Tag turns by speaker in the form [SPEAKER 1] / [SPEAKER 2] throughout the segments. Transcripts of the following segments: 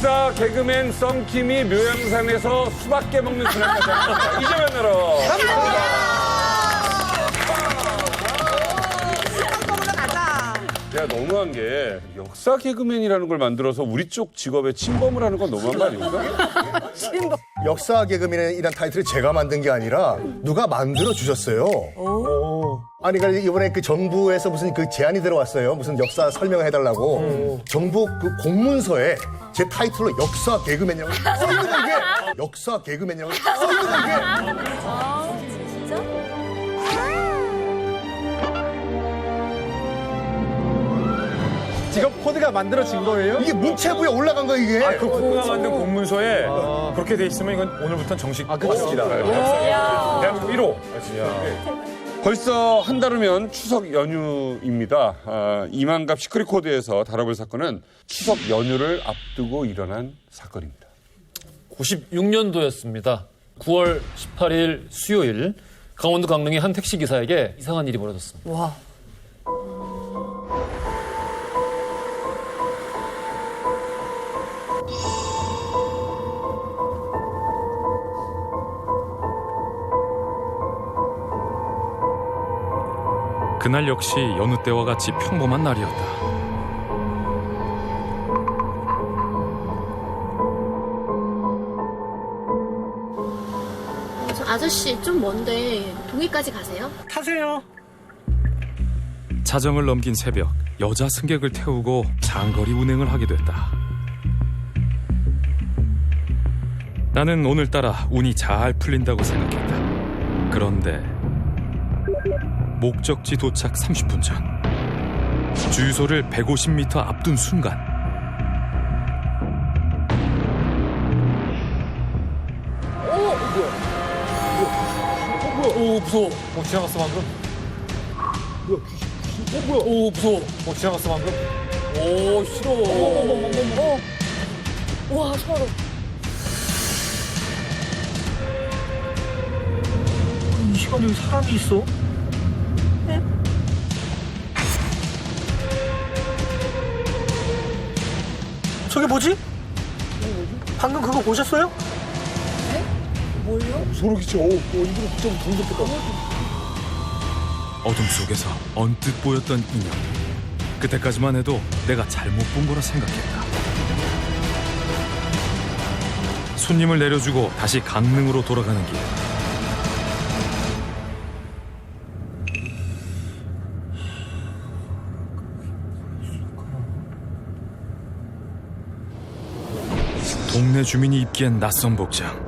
[SPEAKER 1] 역사 개그맨 썬킴이 묘양산에서 수박 깨먹는 그날까지 합니다. 이재명으로. 야, 너무한 게 역사 개그맨이라는 걸 만들어서 우리 쪽 직업에 침범을 하는 건 너무한 거 아닙니까?
[SPEAKER 2] 역사 개그맨이란 타이틀을 제가 만든 게 아니라 누가 만들어 주셨어요. 아니, 그러니까 이번에 그 정부에서 무슨 그 제안이 들어왔어요. 무슨 역사 설명을 해달라고. 정부 그 공문서에 제 타이틀로 역사 개그맨이라고 써 있는 거 이게. 역사 개그맨이라고 써 있는 거 이게.
[SPEAKER 3] 직업 코드가 만들어진 거예요?
[SPEAKER 2] 이게 문체부에 올라간 거 이게.
[SPEAKER 4] 그 코드가 만든 공문서에 그렇게 돼 있으면 이건 오늘부터 정식 맞습니다. 대한민국 1호.
[SPEAKER 1] 벌써 한 달 후면 추석 연휴입니다. 이만갑 시크릿 코드에서 다뤄볼 사건은 추석 연휴를 앞두고 일어난 사건입니다.
[SPEAKER 5] 96년도였습니다. 9월 18일 수요일 강원도 강릉의 한 택시기사에게 이상한 일이 벌어졌습니다.
[SPEAKER 6] 와.
[SPEAKER 7] 그날 역시 여느 때와 같이 평범한 날이었다.
[SPEAKER 8] 아저씨 좀 먼데 동해까지 가세요?
[SPEAKER 3] 타세요.
[SPEAKER 7] 자정을 넘긴 새벽, 여자 승객을 태우고 장거리 운행을 하게 됐다. 나는 오늘따라 운이 잘 풀린다고 생각했다. 그런데 목적지 도착 30분 전, 주유소를 150m 앞둔 순간
[SPEAKER 5] 오, 무서워.
[SPEAKER 4] 지나갔어 방금.
[SPEAKER 5] 오, 무서워.
[SPEAKER 4] 지나갔어 방금.
[SPEAKER 5] 오, 싫어.
[SPEAKER 6] 와, 서로.
[SPEAKER 3] 이 시간에 왜 사람이 있어? 저게 뭐지? 방금 그거 보셨어요?
[SPEAKER 2] 소름 끼쳐. 이거 좀 무섭겠다.
[SPEAKER 7] 어둠 속에서 언뜻 보였던 인형. 그때까지만 해도 내가 잘못 본 거라 생각했다. 손님을 내려주고 다시 강릉으로 돌아가는 길. 동네 주민이 입기엔 낯선 복장.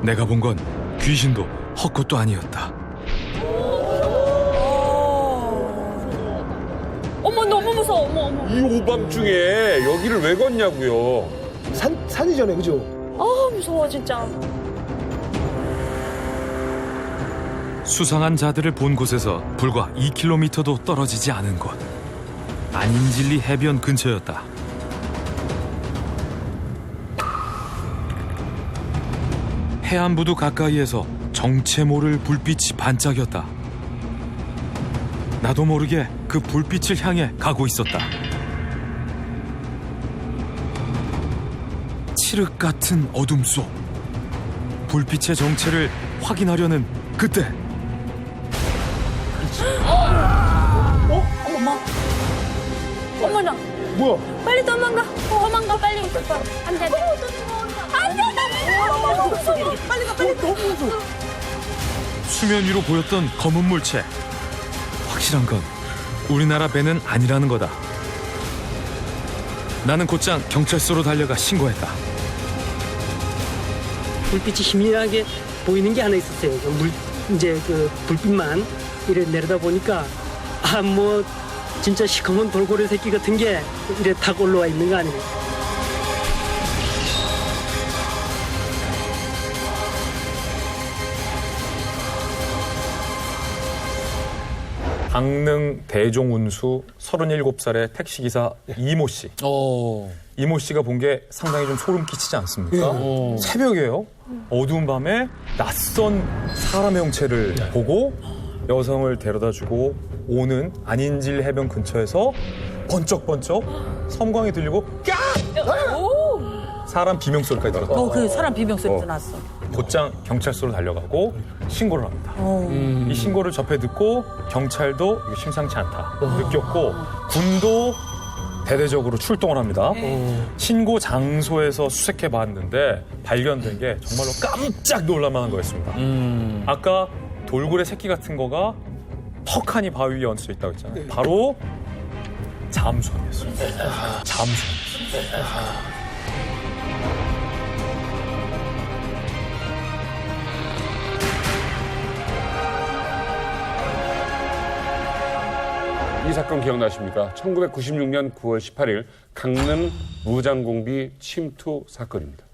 [SPEAKER 7] 내가 본 건 귀신도 헛것도 아니었다.
[SPEAKER 6] 어머, 너무 무서워. 어머.
[SPEAKER 1] 이 오밤중에 여기를 왜 걷냐고요?
[SPEAKER 3] 산이잖아요, 그죠?
[SPEAKER 6] 무서워, 진짜.
[SPEAKER 7] 수상한 자들을 본 곳에서 불과 2km도 떨어지지 않은 곳. 안인질리 해변 근처였다. 해안부두 가까이에서 정체 모를 불빛이 반짝였다. 나도 모르게 그 불빛을 향해 가고 있었다. 칠흑 같은 어둠 속 불빛의 정체를 확인하려는 그때
[SPEAKER 6] 어머나.
[SPEAKER 3] 뭐야?
[SPEAKER 6] 빨리 도망가. 도망가, 빨리. 안 돼. 안 돼. 빨리 가, 빨리.
[SPEAKER 3] 너무 무서워.
[SPEAKER 7] 수면 위로 보였던 검은 물체. 확실한 건 우리나라 배는 아니라는 거다. 나는 곧장 경찰서로 달려가 신고했다.
[SPEAKER 9] 불빛이 희미하게 보이는 게 하나 있었어요. 이제 그 불빛만 이래 내려다 보니까 뭐 진짜 시커먼 돌고래 새끼 같은 게 이래 탁 올라와 있는 거 아니에요.
[SPEAKER 4] 강릉 대종운수 37살의 택시기사 이모 씨. 이모 씨가 본 게 상당히 좀 소름 끼치지 않습니까? 새벽에요. 어두운 밤에 낯선 사람의 형체를 보고 여성을 데려다주고 오는 안인질 해변 근처에서 번쩍번쩍 섬광이 들리고 깍! 사람 비명소리까지 들었다.
[SPEAKER 10] 그 사람 비명소리도 났어.
[SPEAKER 4] 곧장 경찰서로 달려가고 신고를 합니다. 이 신고를 접해 듣고 경찰도 이게 심상치 않다 느꼈고 군도 대대적으로 출동을 합니다. 신고 장소에서 수색해 봤는데 발견된 게 정말로 깜짝 놀랄만한 거였습니다. 아까 돌고래 새끼 같은 거가 턱하니 바위 위에 얹혀 있다고 했잖아요. 바로 잠수함이었어요. 잠수함이었어요.
[SPEAKER 1] 이 사건 기억나십니까? 1996년 9월 18일 강릉 무장공비 침투 사건입니다.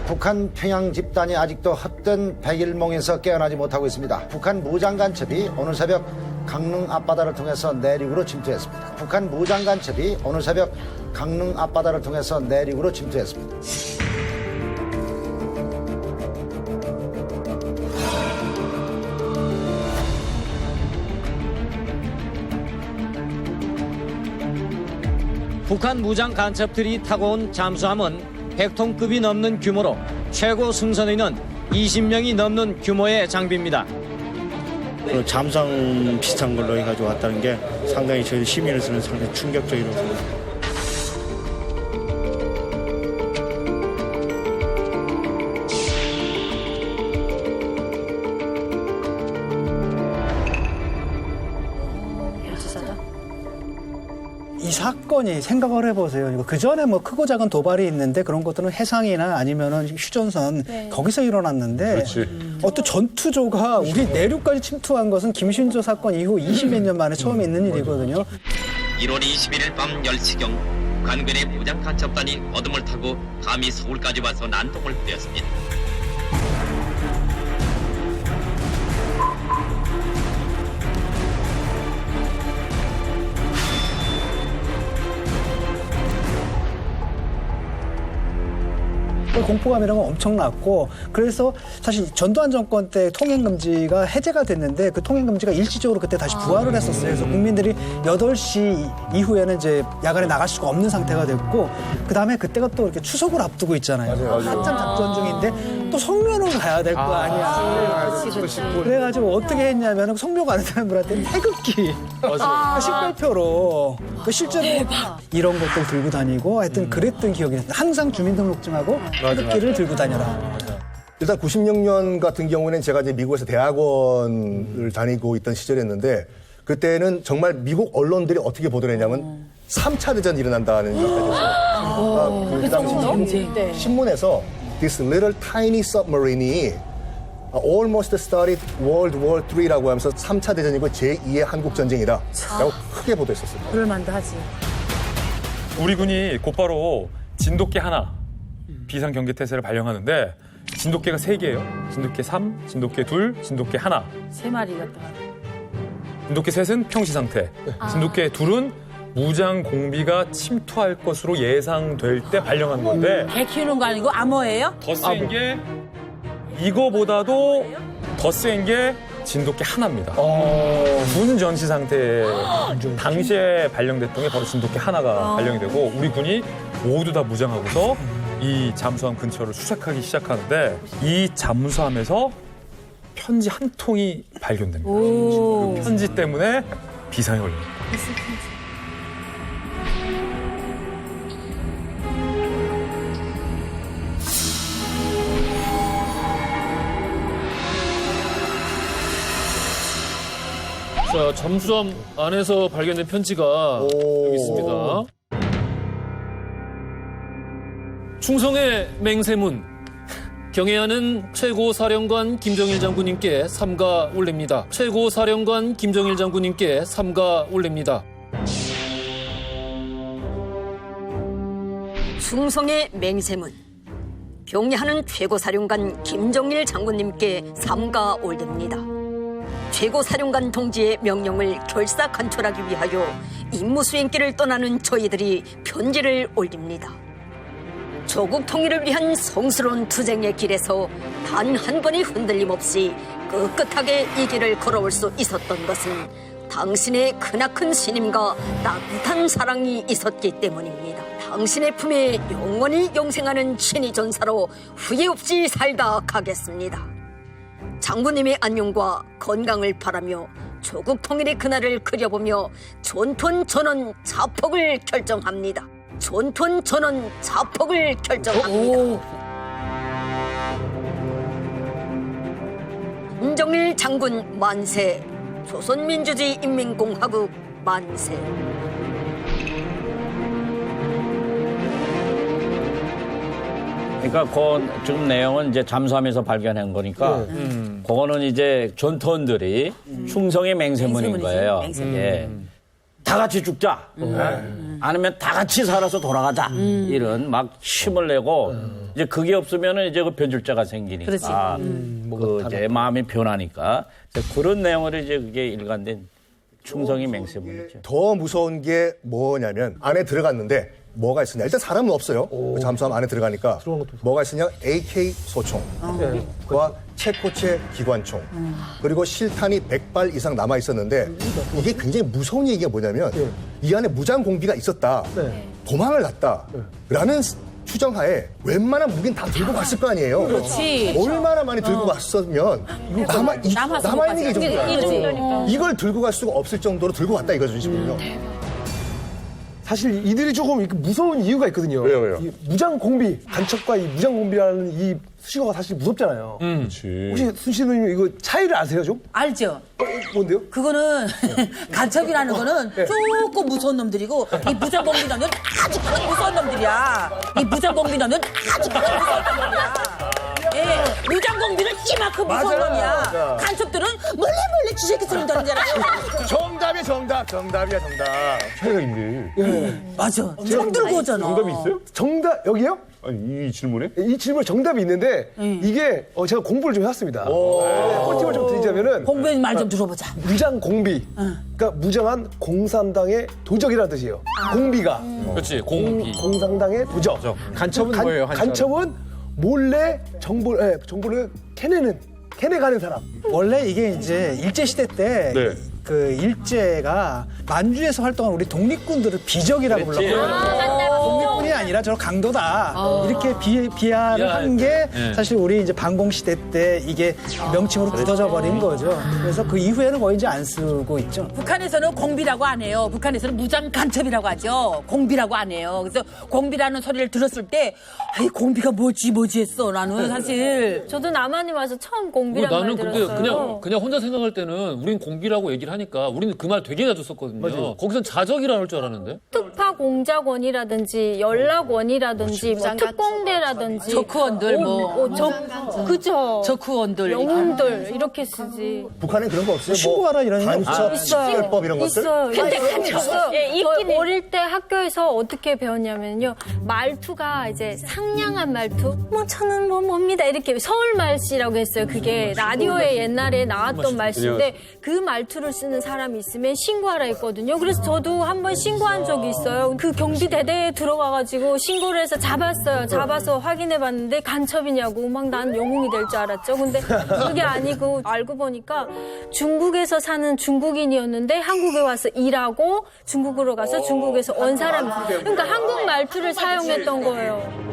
[SPEAKER 11] 북한 평양 집단이 아직도 헛된 백일몽에서 깨어나지 못하고 있습니다. 북한 무장간첩이 오늘 새벽 강릉 앞바다를 통해서 내륙으로 침투했습니다. 북한 무장간첩이 오늘 새벽 강릉 앞바다를 통해서 내륙으로 침투했습니다.
[SPEAKER 12] 북한 무장 간첩들이 타고 온 잠수함은 100톤급이 넘는 규모로 최고 승선인은 20명이 넘는 규모의 장비입니다.
[SPEAKER 13] 잠수함 비슷한 걸로 해가지고 왔다는 게 상당히 저희 시민으로서는 상당히 충격적이라고 생각합니다.
[SPEAKER 3] 이 사건이 생각을 해보세요. 그 전에 뭐 크고 작은 도발이 있는데 그런 것들은 해상이나 아니면은 휴전선 거기서 일어났는데
[SPEAKER 1] 그렇지.
[SPEAKER 3] 어떤 전투조가 우리 내륙까지 침투한 것은 김신조 사건 이후 20몇 년 만에 처음 있는 일이거든요.
[SPEAKER 14] 1월 21일 밤 10시경 북한군의 무장 간첩단이 어둠을 타고 감히 서울까지 와서 난동을 부렸습니다.
[SPEAKER 3] 공포감이란 건 엄청났고 그래서 사실 전두환 정권 때 통행금지가 해제가 됐는데 그 통행금지가 일시적으로 그때 다시 부활을 했었어요. 그래서 국민들이 8시 이후에는 이제 야간에 나갈 수가 없는 상태가 됐고 그다음에 그때가 또 이렇게 추석을 앞두고 있잖아요. 한참 작전 중인데 또 성묘는 가야 될 거 아니야. 그래가지고 어떻게 했냐면 성묘 가는 사람들한테 태극기 식별표로 실제로 이런 것들 들고 다니고 하여튼 그랬던 기억이 나요. 항상 주민등록증하고 태극기를 들고 다녀라.
[SPEAKER 2] 일단 96년 같은 경우에는 제가 이제 미국에서 대학원을 다니고 있던 시절이었는데 그때는 정말 미국 언론들이 어떻게 보도를 했냐면 3차 대전이 일어난다는 얘기까지 그 당시 미국 신문에서 This little tiny submarine이 almost started World War III라고 하면서 3차 대전이고 제2의 한국전쟁이다 라고 크게 보도했었어요.
[SPEAKER 10] 그럴만도 하지.
[SPEAKER 4] 우리 군이 곧바로 진돗개 하나 비상경계태세를 발령하는데 진돗개가 3개예요. 진돗개 3, 진돗개 2, 진돗개 하나.
[SPEAKER 10] 3마리 갔다.
[SPEAKER 4] 진돗개 3은 평시 상태. 진돗개 2은 무장 공비가 침투할 것으로 예상될 때 발령한 건데
[SPEAKER 10] 개 키우는 거 아니고 암호예요?
[SPEAKER 4] 더 센 게 이거보다도 더 센 게 진돗개 하나입니다. 군 전시 상태 당시에 발령됐던 게 바로 진돗개 하나가 발령이 되고 우리 군이 모두 다 무장하고서 이 잠수함 근처를 수색하기 시작하는데 이 잠수함에서 편지 한 통이 발견됩니다. 그 편지 때문에 비상이 걸립니다.
[SPEAKER 5] 자, 잠수함 안에서 발견된 편지가 여기 있습니다. 충성의 맹세문. 경애하는 최고사령관 김정일 장군님께 삼가 올립니다. 최고사령관 김정일 장군님께 삼가 올립니다.
[SPEAKER 15] 충성의 맹세문. 경애하는 최고사령관 김정일 장군님께 삼가 올립니다. 최고사령관 동지의 명령을 결사간철하기 위하여 임무 수행길을 떠나는 저희들이 편지를 올립니다. 조국 통일을 위한 성스러운 투쟁의 길에서 단 한 번의 흔들림 없이 꿋꿋하게 이 길을 걸어올 수 있었던 것은 당신의 크나큰 신임과 따뜻한 사랑이 있었기 때문입니다. 당신의 품에 영원히 영생하는 친히 전사로 후회 없이 살다 가겠습니다. 장군님의 안녕과 건강을 바라며 조국 통일의 그날을 그려보며 존톤 전원 자폭을 결정합니다. 존톤 전원 자폭을 결정합니다. 김정일 장군 만세. 조선민주주의 인민공화국 만세.
[SPEAKER 16] 그러니까 그 지금 내용은 이제 잠수함에서 발견한 거니까 그거는 이제 전투원들이 충성의 맹세문인 거예요. 예. 다 같이 죽자. 아니면 다 같이 살아서 돌아가자. 이런 막 힘을 내고 이제 그게 없으면은 이제 그 변줄자가 생기니까 그 이제 마음이 변하니까 그런 내용으로 이제 그게 일관된 충성의 맹세문이죠.
[SPEAKER 2] 더 무서운 게 뭐냐면 안에 들어갔는데 뭐가 있었냐. 일단 사람은 없어요. 잠수함 안에 들어가니까 뭐가 있었냐. AK 소총과 체코체 기관총 그리고 실탄이 100발 이상 남아 있었는데 이게 굉장히 무서운 얘기가 뭐냐면 이 안에 무장 공비가 있었다. 도망을 갔다라는 추정하에 웬만한 무기는 다 들고 갔을 거 아니에요.
[SPEAKER 10] 그렇지.
[SPEAKER 2] 얼마나 많이 들고 갔으면 남아있는 게 이 정도야. 이걸 들고 갈 수가 없을 정도로 들고 갔다 이거죠, 지금요.
[SPEAKER 17] 사실 이들이 조금 무서운 이유가 있거든요.
[SPEAKER 1] 왜요?
[SPEAKER 17] 이 무장 공비, 간첩과 이 무장 공비라는 이 수식어가 사실 무섭잖아요.
[SPEAKER 1] 그렇지.
[SPEAKER 17] 혹시 순실님 이거 차이를 아세요, 좀?
[SPEAKER 10] 알죠?
[SPEAKER 17] 뭔데요?
[SPEAKER 10] 그거는 간첩이라는 거는 조금 무서운 놈들이고 이 무장공비 놈은 아주 큰 무서운 놈들이야. 이 무장공비 놈은 아주 큰 무서운 놈들이야. 예, 무장공비는 이만큼 무서운 놈이야. 간첩들은 몰래 쥐새끼처럼 다니잖아.
[SPEAKER 2] 정답이야, 정답.
[SPEAKER 1] 차이가 있네.
[SPEAKER 10] 맞아. 총 들고 오잖아.
[SPEAKER 1] 정답이 있어요?
[SPEAKER 17] 정답, 여기요?
[SPEAKER 1] 아니, 이 질문에?
[SPEAKER 17] 이 질문에 정답이 있는데 이게 제가 공부를 좀 해왔습니다. 꿀팁을 좀 드리자면은
[SPEAKER 10] 공부의 말 좀 들어보자.
[SPEAKER 17] 무장 공비. 그러니까 무장한 공산당의 도적이라는 뜻이에요. 공비가.
[SPEAKER 5] 그렇지, 공비.
[SPEAKER 17] 공산당의 도적.
[SPEAKER 4] 간첩은 뭐예요?
[SPEAKER 17] 간첩은 몰래 정보를 캐내가는 사람.
[SPEAKER 3] 원래 이게 이제 일제시대 때
[SPEAKER 1] 네.
[SPEAKER 3] 그 일제가 만주에서 활동한 우리 독립군들을 비적이라고 불렀거든요. 독립군이 아니라 저 강도다. 이렇게 비하를 한 게 사실 우리 이제 반공시대 때 이게 명칭으로 굳어져 버린 거죠. 그래서 그 이후에는 거의 이제 안 쓰고 있죠.
[SPEAKER 10] 북한에서는 공비라고 안 해요. 북한에서는 무장 간첩이라고 하죠. 공비라고 안 해요. 그래서 공비라는 소리를 들었을 때 아이 공비가 뭐지 했어. 나는 사실.
[SPEAKER 6] 저도 남한이 와서 처음 공비란 말
[SPEAKER 5] 나는 근데
[SPEAKER 6] 들었어요.
[SPEAKER 5] 그냥 혼자 생각할 때는 우린 공비라고 얘기를 하니까 우리는 그 말 되게 자주 썼거든요. 거기선 자적이라 할 줄 알았는데.
[SPEAKER 6] 특파공작원이라든지 연락원이라든지 뭐 특공대라든지
[SPEAKER 10] 적후원들
[SPEAKER 6] 그죠.
[SPEAKER 10] 적후원들
[SPEAKER 6] 영웅들 이렇게 쓰지.
[SPEAKER 2] 북한엔 그런 거 없어요?
[SPEAKER 3] 신고하라 이런 거
[SPEAKER 2] 간첩,
[SPEAKER 6] 있어요.
[SPEAKER 2] 식별법 이런 것들?
[SPEAKER 6] 있어요.
[SPEAKER 10] 근데
[SPEAKER 6] 있어요. 저 어릴 때 학교에서 어떻게 배웠냐면요. 말투가 이제 상냥한 말투. 뭐 저는 뭡니다. 이렇게 서울 말씨라고 했어요. 그게 라디오에 옛날에 나왔던 말씨인데 그 말투를 쓰는 사람이 있으면 신고하라 했거든요. 그래서 저도 한번 신고한 적이 있어요. 그 경비대대에 들어가가지고 신고를 해서 잡았어요. 잡아서 확인해봤는데 간첩이냐고 막 난 영웅이 될 줄 알았죠. 근데 그게 아니고 알고 보니까 중국에서 사는 중국인이었는데 한국에 와서 일하고 중국으로 가서 중국에서 온 사람. 그러니까 한국 말투를 사용했던 거예요.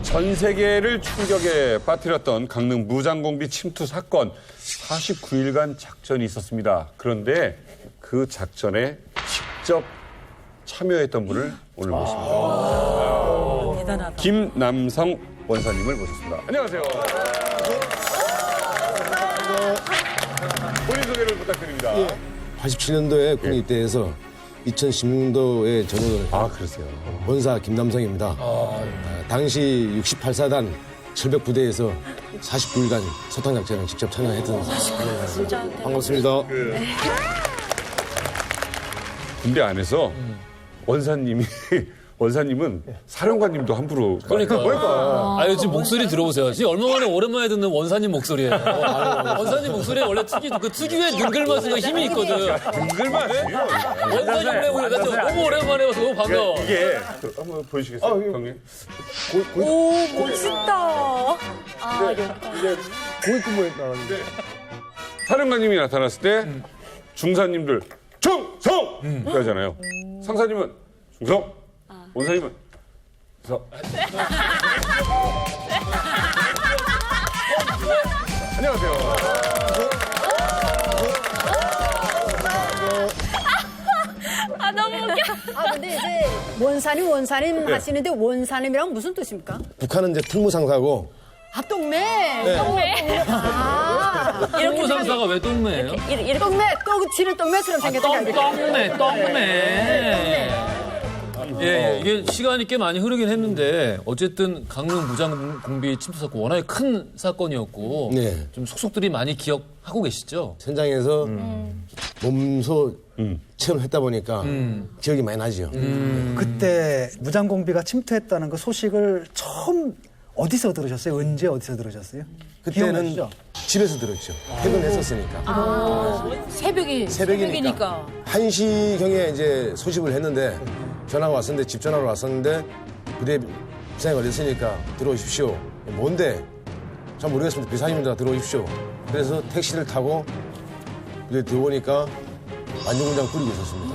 [SPEAKER 1] 전 세계를 충격에 빠뜨렸던 강릉 무장공비 침투 사건 49일간 작전이 있었습니다. 그런데 그 작전에 직접 참여했던 분을 오늘 모십니다.
[SPEAKER 10] 대단하다.
[SPEAKER 1] 김남성 원사님을 모셨습니다. 안녕하세요. 본인 소개를 부탁드립니다.
[SPEAKER 18] 87년도에 군에 입대해서 2016년도에 전역을
[SPEAKER 1] 그러세요.
[SPEAKER 18] 원사 김남성입니다. 당시 68사단 철벽부대에서 49일간 소탕작전을 직접 참여했던 반갑습니다.
[SPEAKER 1] 군대 안에서 원사님은 사령관님도 함부로
[SPEAKER 5] 그러니까. 지금 목소리 들어보세요. 지금 얼마만에 오랜만에 듣는 원사님 목소리예요. 원사님 목소리에 원래 특유의 능글맞음과 힘이 있거든.
[SPEAKER 1] 능글맞이?
[SPEAKER 5] 원사님 내고 너무 오랜만에 봐서 너무 반가워.
[SPEAKER 1] 이게 한번 보여주시겠어요, 형님?
[SPEAKER 10] 오, 멋있다.
[SPEAKER 17] 이제 고위근무에 나갔는데.
[SPEAKER 1] 사령관님이 나타났을 때 중사님들 충성! 그러잖아요. 상사님은 충성! 원사님은 충성! 안녕하세요.
[SPEAKER 6] 너무 웃겨.
[SPEAKER 19] 근데 이제 원사님
[SPEAKER 18] 네.
[SPEAKER 19] 하시는데 원사님이랑 무슨 뜻입니까?
[SPEAKER 18] 북한은 이제 특무상사고
[SPEAKER 19] 동매.
[SPEAKER 18] 네.
[SPEAKER 5] 홍보 상사가 왜 동매예요?
[SPEAKER 19] 이렇게 동매, 치는 동매처럼 생겼던
[SPEAKER 5] 떡매. 예, 이게 시간이 꽤 많이 흐르긴 했는데 어쨌든 강릉 무장공비 침투 사건 워낙에 큰 사건이었고
[SPEAKER 18] 네.
[SPEAKER 5] 좀 속속들이 많이 기억하고 계시죠?
[SPEAKER 18] 현장에서 몸소 체험했다 보니까 기억이 많이 나죠.
[SPEAKER 3] 그때 무장공비가 침투했다는 그 소식을 처음 어디서 들으셨어요? 언제 어디서 들으셨어요?
[SPEAKER 18] 그때는
[SPEAKER 3] 기억나시죠?
[SPEAKER 18] 집에서 들었죠. 퇴근했었으니까.
[SPEAKER 10] 새벽이니까.
[SPEAKER 18] 1시경에 이제 소집을 했는데 전화가 왔었는데 집 전화로 왔었는데 부대 부상이 걸렸으니까 들어오십시오. 뭔데? 잘 모르겠습니다. 비상입니다. 들어오십시오. 그래서 택시를 타고 부대 들어오니까 완전공장 꾸리고 있었습니다.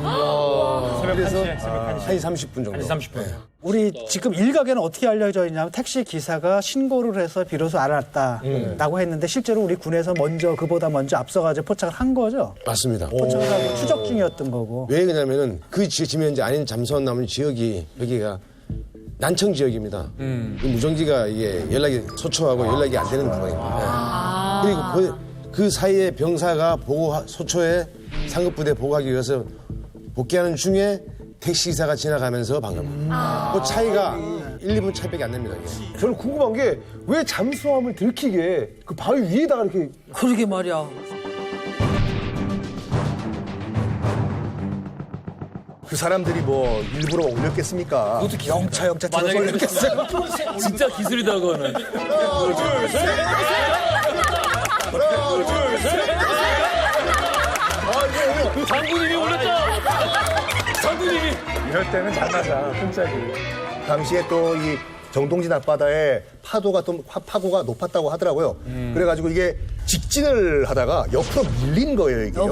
[SPEAKER 18] 그래서 1시 30분 정도.
[SPEAKER 4] 1시 30분.
[SPEAKER 18] 네.
[SPEAKER 3] 우리 지금 일각에는 어떻게 알려져 있냐면 택시 기사가 신고를 해서 비로소 알았다라고 했는데 실제로 우리 군에서 그보다 먼저 앞서가지고 포착을 한 거죠?
[SPEAKER 18] 맞습니다.
[SPEAKER 3] 포착을 하고 추적 중이었던 거고.
[SPEAKER 18] 왜 그러냐면은 그 지면 이제 아닌 잠수함 남은 지역이 여기가 난청 지역입니다. 그 무전기가 이게 소초하고 연락이 안 되는 상황입니다. 그리고 그 사이에 병사가 소초에 상급부대 보고하기 위해서 복귀하는 중에 택시기사가 지나가면서 방금. 그 차이가 1, 2분 차이밖에 안 납니다. 이게.
[SPEAKER 17] 저는 궁금한 게 왜 잠수함을 들키게 그 바위 위에다가 이렇게.
[SPEAKER 10] 그러게 말이야.
[SPEAKER 2] 그 사람들이 뭐 일부러 올렸겠습니까?
[SPEAKER 3] 영차
[SPEAKER 5] 만약에
[SPEAKER 3] 들어서
[SPEAKER 5] 진짜 기술이다 그거는. 장군님이 올렸다. 장군님이.
[SPEAKER 17] 이럴 때는 장가자, 끈짝이.
[SPEAKER 2] 당시에 또 이 정동진 앞바다에 파고가 높았다고 하더라고요. 그래가지고 이게 직진을 하다가 옆으로 밀린 거예요, 이게요.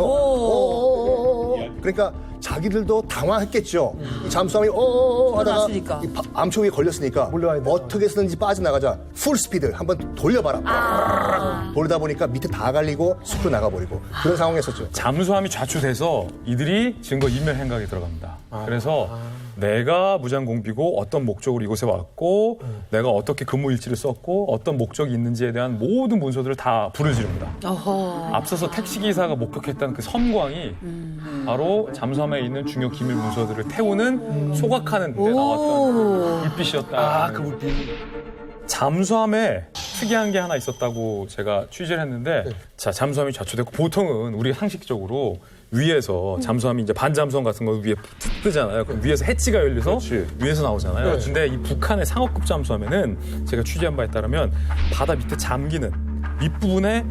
[SPEAKER 2] 그러니까 자기들도 당황했겠죠. 이 잠수함이 하다가 이 암초위에 걸렸으니까 어떻게 해서든지 빠져나가자. 풀 스피드 한번 돌려봐라. 돌다 보니까 밑에 다 갈리고 숲으로 나가버리고 그런 상황이었었죠.
[SPEAKER 4] 잠수함이 좌초돼서 이들이 증거 인멸 행각에 들어갑니다. 그래서 내가 무장공비고 어떤 목적으로 이곳에 왔고 내가 어떻게 근무 일지를 썼고 어떤 목적이 있는지에 대한 모든 문서들을 다 불을 지릅니다. 앞서서 택시기사가 목격했던 그 섬광이 바로 잠수함에 있는 중요 기밀 문서들을 태우는 소각하는 데 나왔던 불빛이었다.
[SPEAKER 17] 그 불빛.
[SPEAKER 4] 잠수함에 특이한 게 하나 있었다고 제가 취재를 했는데 자, 잠수함이 좌초됐고 보통은 우리 상식적으로 위에서 잠수함이 이제 반잠수함 같은 거 위에 뜨잖아요. 그럼 위에서 해치가 열려서 위에서 나오잖아요. 근데 이 북한의 상업급 잠수함에는 제가 취재한 바에 따르면 바다 밑에 잠기는 밑부분에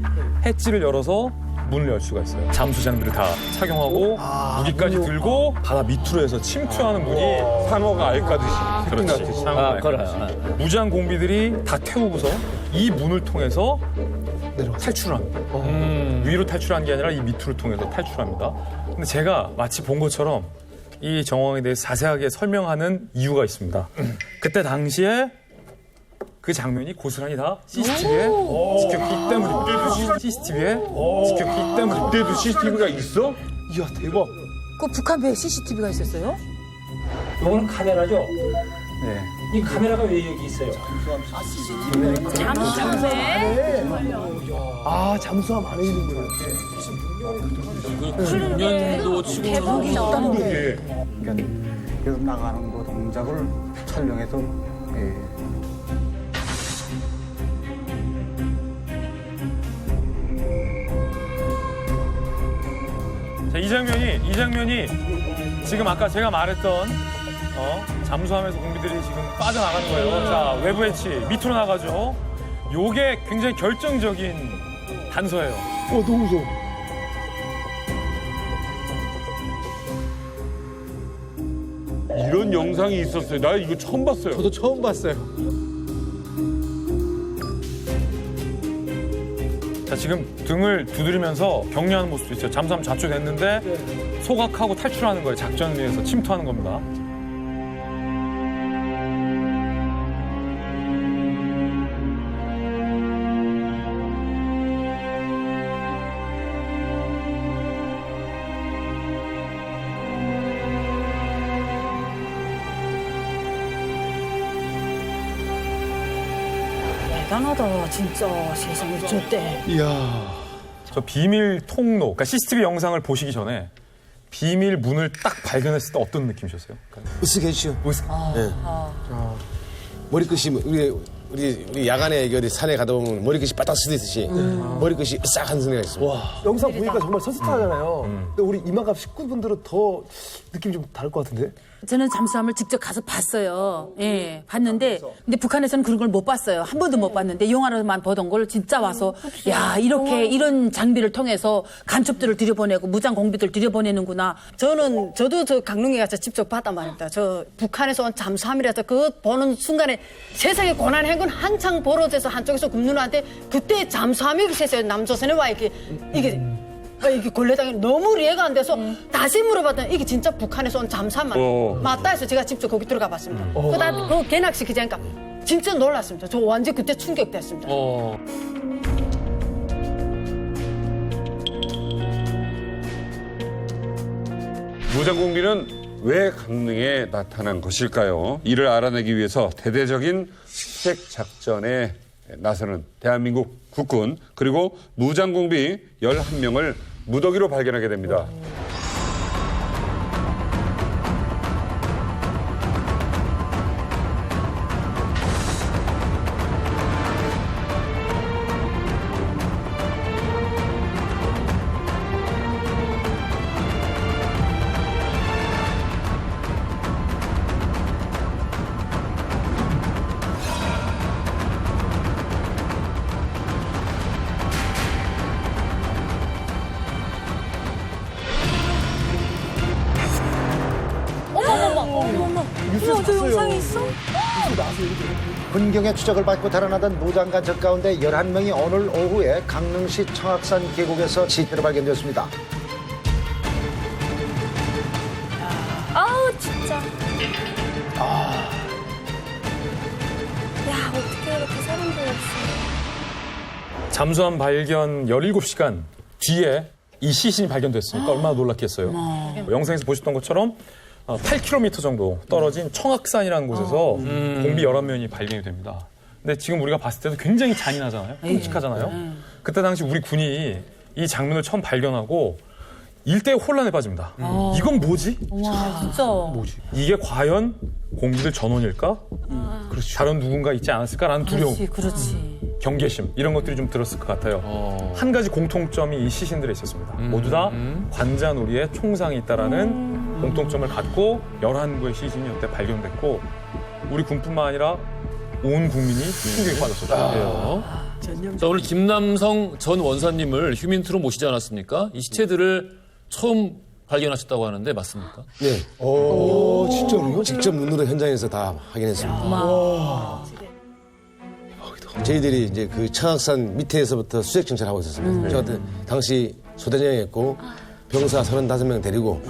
[SPEAKER 4] 해치를 열어서 문을 열 수가 있어요. 잠수장들을 다 착용하고 무기까지 들고 바다 밑으로 해서 침투하는 분이
[SPEAKER 1] 상어가 알까듯이.
[SPEAKER 4] 그렇지. 상어가 알까듯이. 무장 공비들이 다 태우고서 이 문을 통해서 탈출을 합니다. 위로 탈출한 게 아니라 이 밑으로 통해서 탈출합니다. 근데 제가 마치 본 것처럼 이 정황에 대해서 자세하게 설명하는 이유가 있습니다. 그때 당시에 그 장면이 고스란히 다 CCTV에 찍혔기 때문입니다. CCTV에 찍혔기 때문입니다.
[SPEAKER 1] 그때도 CCTV가 있어?
[SPEAKER 17] 이야, 대박.
[SPEAKER 10] 그 북한 배에 CCTV가 있었어요?
[SPEAKER 9] 이거는 카메라죠? 네. 이 카메라가 왜 여기 있어요?
[SPEAKER 6] 잠수함에?
[SPEAKER 17] 잠수함 안에 있는 거예요.
[SPEAKER 5] 그 6년도 치고
[SPEAKER 10] 대박이 나왔다는데.
[SPEAKER 20] 계속 나가는 그 동작을 촬영해서
[SPEAKER 4] 자, 이 장면이 지금 아까 제가 말했던 잠수함에서 공비들이 지금 빠져나가는 거예요. 자, 외부 해치 밑으로 나가죠. 요게 굉장히 결정적인 단서예요.
[SPEAKER 17] 너무 무서워.
[SPEAKER 1] 이런 영상이 있었어요. 나 이거 처음 봤어요.
[SPEAKER 17] 저도 처음 봤어요.
[SPEAKER 4] 지금 등을 두드리면서 격려하는 모습도 있어요. 잠수함 자초됐는데 소각하고 탈출하는 거예요. 작전을 위해서 침투하는 겁니다.
[SPEAKER 19] 대단하다 진짜 세상에 저때.
[SPEAKER 4] 이야. 저 비밀 통로, 그러니까 CCTV 영상을 보시기 전에 비밀 문을 딱 발견했을 때 어떤 느낌이셨어요?
[SPEAKER 18] 으쓱해지죠. 네. 머리끝이 우리 야간에 어디 산에 가다 보면 머리끝이 바닥 쓰듯이 머리끝이 으싹한 소리가 있어요.
[SPEAKER 17] 영상 보니까 정말 선수타잖아요. 근데 우리 이만갑 식구분들은 더 느낌이 좀 다를 것 같은데?
[SPEAKER 10] 저는 잠수함을 직접 가서 봤어요. 예, 봤는데, 근데 북한에서는 그런 걸 못 봤어요. 한 번도 못 봤는데, 영화로만 보던 걸 진짜 와서, 야, 이렇게, 이런 장비를 통해서 간첩들을 들여보내고, 무장 공비들 들여보내는구나.
[SPEAKER 19] 저도 저 강릉에 가서 직접 봤단 말입니다. 저 북한에서 온 잠수함이라서 그거 보는 순간에 세상에 고난 행군 한창 벌어져서 한쪽에서 굽누는한테 그때 잠수함이 세상에 남조선에 와 이게 걸레당이 너무 이해가 안 돼서 다시 물어봤더니 이게 진짜 북한에서 온 잠수함 맞다 해서 제가 직접 거기 들어가 봤습니다. 그 개낚시키자니까 진짜 놀랐습니다. 저 완전 그때 충격됐습니다.
[SPEAKER 1] 무장공비는 왜 강릉에 나타난 것일까요? 이를 알아내기 위해서 대대적인 수색 작전에 나서는 대한민국 국군 그리고 무장공비 11명을 무더기로 발견하게 됩니다.
[SPEAKER 6] 저 영상이 있어?
[SPEAKER 11] 군경의 추적을 받고 달아나던 무장간첩 가운데 11명이 오늘 오후에 강릉시 청악산 계곡에서 시체로 발견되었습니다.
[SPEAKER 6] 아우 진짜. 야 어떻게 이렇게 사람들이 없어.
[SPEAKER 4] 잠수함 발견 17시간 뒤에 이 시신이 발견됐으니까 얼마나 놀랐겠어요. 영상에서 보셨던 것처럼 8km 정도 떨어진 청악산이라는 곳에서 공비 11명이 발견이 됩니다. 근데 지금 우리가 봤을 때도 굉장히 잔인하잖아요. 끔찍하잖아요. 그때 당시 우리 군이 이 장면을 처음 발견하고 일대의 혼란에 빠집니다. 이건 뭐지?
[SPEAKER 10] 와, 진짜.
[SPEAKER 4] 뭐지? 이게 과연 공비들 전원일까? 그렇죠. 다른 누군가 있지 않았을까라는 두려움.
[SPEAKER 10] 그렇지.
[SPEAKER 4] 경계심 이런 것들이 좀 들었을 것 같아요. 한 가지 공통점이 이 시신들에 있었습니다. 모두 다 관자놀이에 총상이 있다라는 공통점을 갖고 11구의 시신이 이때 발견됐고 우리 군뿐만 아니라 온 국민이 충격에 빠졌었죠.
[SPEAKER 5] 자, 오늘 김남성 전 원사님을 휴민트로 모시지 않았습니까? 이 시체들을 처음 발견하셨다고 하는데 맞습니까?
[SPEAKER 18] 네. 진짜로요? 직접 눈으로 현장에서 다 확인했습니다. 저희들이 이제 그 청악산 밑에서부터 수색 정찰을 하고 있었습니다. 저 그때 당시 소대장이었고 병사 35명 데리고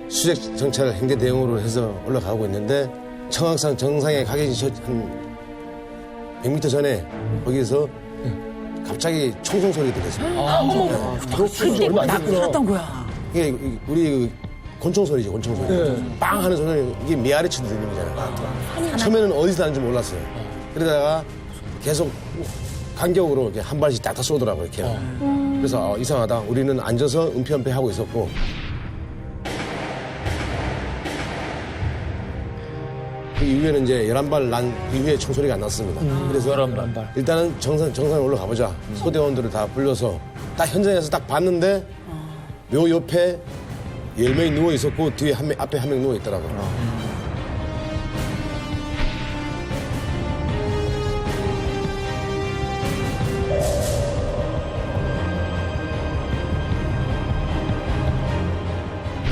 [SPEAKER 18] 수색 정찰 행대 대응으로 해서 올라가고 있는데 청악산 정상에 가기 한 100m 전에 거기서 갑자기 총성 소리가 들렸습니다.
[SPEAKER 10] 그때 나타났던 거야.
[SPEAKER 18] 이게 우리 권총 소리죠, 권총 소리. 빵 하는 소리는 이게 메아리치 들리잖아요. 처음에는 어디서 나는지 몰랐어요. 그러다가 계속 간격으로 이렇게 한 발씩 딱딱 쏘더라고요, 이렇게. 그래서 이상하다. 우리는 앉아서 은폐은폐 하고 있었고. 그 이후에는 이제 11발 난 이후에 총소리가 안 났습니다. 그래서
[SPEAKER 5] 11발.
[SPEAKER 18] 일단은 정상에 올라가 보자. 소대원들을 다 불러서 딱 현장에서 딱 봤는데 요 옆에 10명이 누워 있었고 뒤에 앞에 한 명 누워 있더라고요.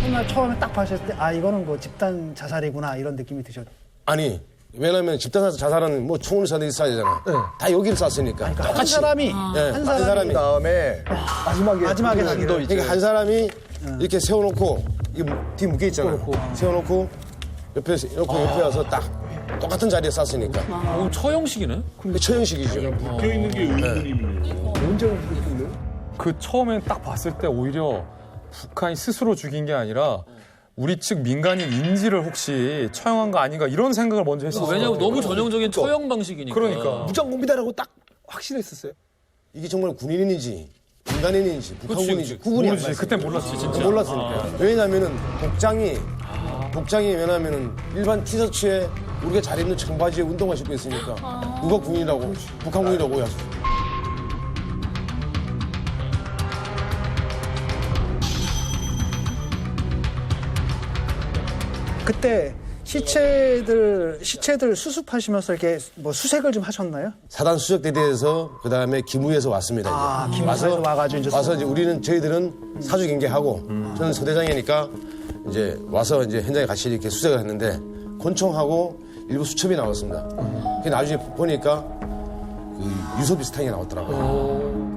[SPEAKER 3] 정말 처음에 딱 봤을 때 아 이거는 뭐 집단 자살이구나 이런 느낌이 드셨죠.
[SPEAKER 18] 아니 왜냐면 집단 자살은 뭐 총을 쏴야 되잖아. 다 여기를 쐈으니까.
[SPEAKER 3] 한 사람이
[SPEAKER 18] 한 사람이
[SPEAKER 2] 다음에
[SPEAKER 3] 마지막에
[SPEAKER 18] 난도 그러니까 한 사람이 이렇게 세워놓고 뒤 묶여 있잖아. 세워놓고 옆에 와서 딱 똑같은 자리에 쐈으니까.
[SPEAKER 5] 처형식이네?
[SPEAKER 18] 처형식이죠.
[SPEAKER 1] 묶여 있는 게 의문이네요.
[SPEAKER 4] 그 처음엔 딱 봤을 때 오히려 북한이 스스로 죽인 게 아니라 우리 측 민간인 인지를 혹시 처형한 거 아닌가 이런 생각을 먼저 했었어요.
[SPEAKER 5] 왜냐면 너무 전형적인 처형 방식이니까.
[SPEAKER 4] 그러니까.
[SPEAKER 17] 무장공비다라고 딱 확실했었어요.
[SPEAKER 18] 이게 정말 군인인지 민간인인지 북한군인지 구분이 안
[SPEAKER 4] 모르지.
[SPEAKER 18] 갔어요.
[SPEAKER 4] 그때 몰랐지 진짜.
[SPEAKER 18] 몰랐으니까. 왜냐면은 복장이 왜냐면은 일반 티셔츠에 우리가 잘 입는 청바지에 운동화 신고 있으니까 누가 군인이라고 북한군이라고 해야죠.
[SPEAKER 3] 그때 시체들 수습하시면서 이렇게 뭐 수색을 좀 하셨나요?
[SPEAKER 18] 사단 수색대대에서 그다음에 기무에서 왔습니다. 이제.
[SPEAKER 3] 기무에서 와가지고
[SPEAKER 18] 와서 이제 저희들은 사주 경계하고 저는 서대장이니까 이제 와서 이제 현장에 같이 이렇게 수색을 했는데 권총하고 일부 수첩이 나왔습니다. 그 나중에 보니까 그 유서 비슷한 게 나왔더라고요.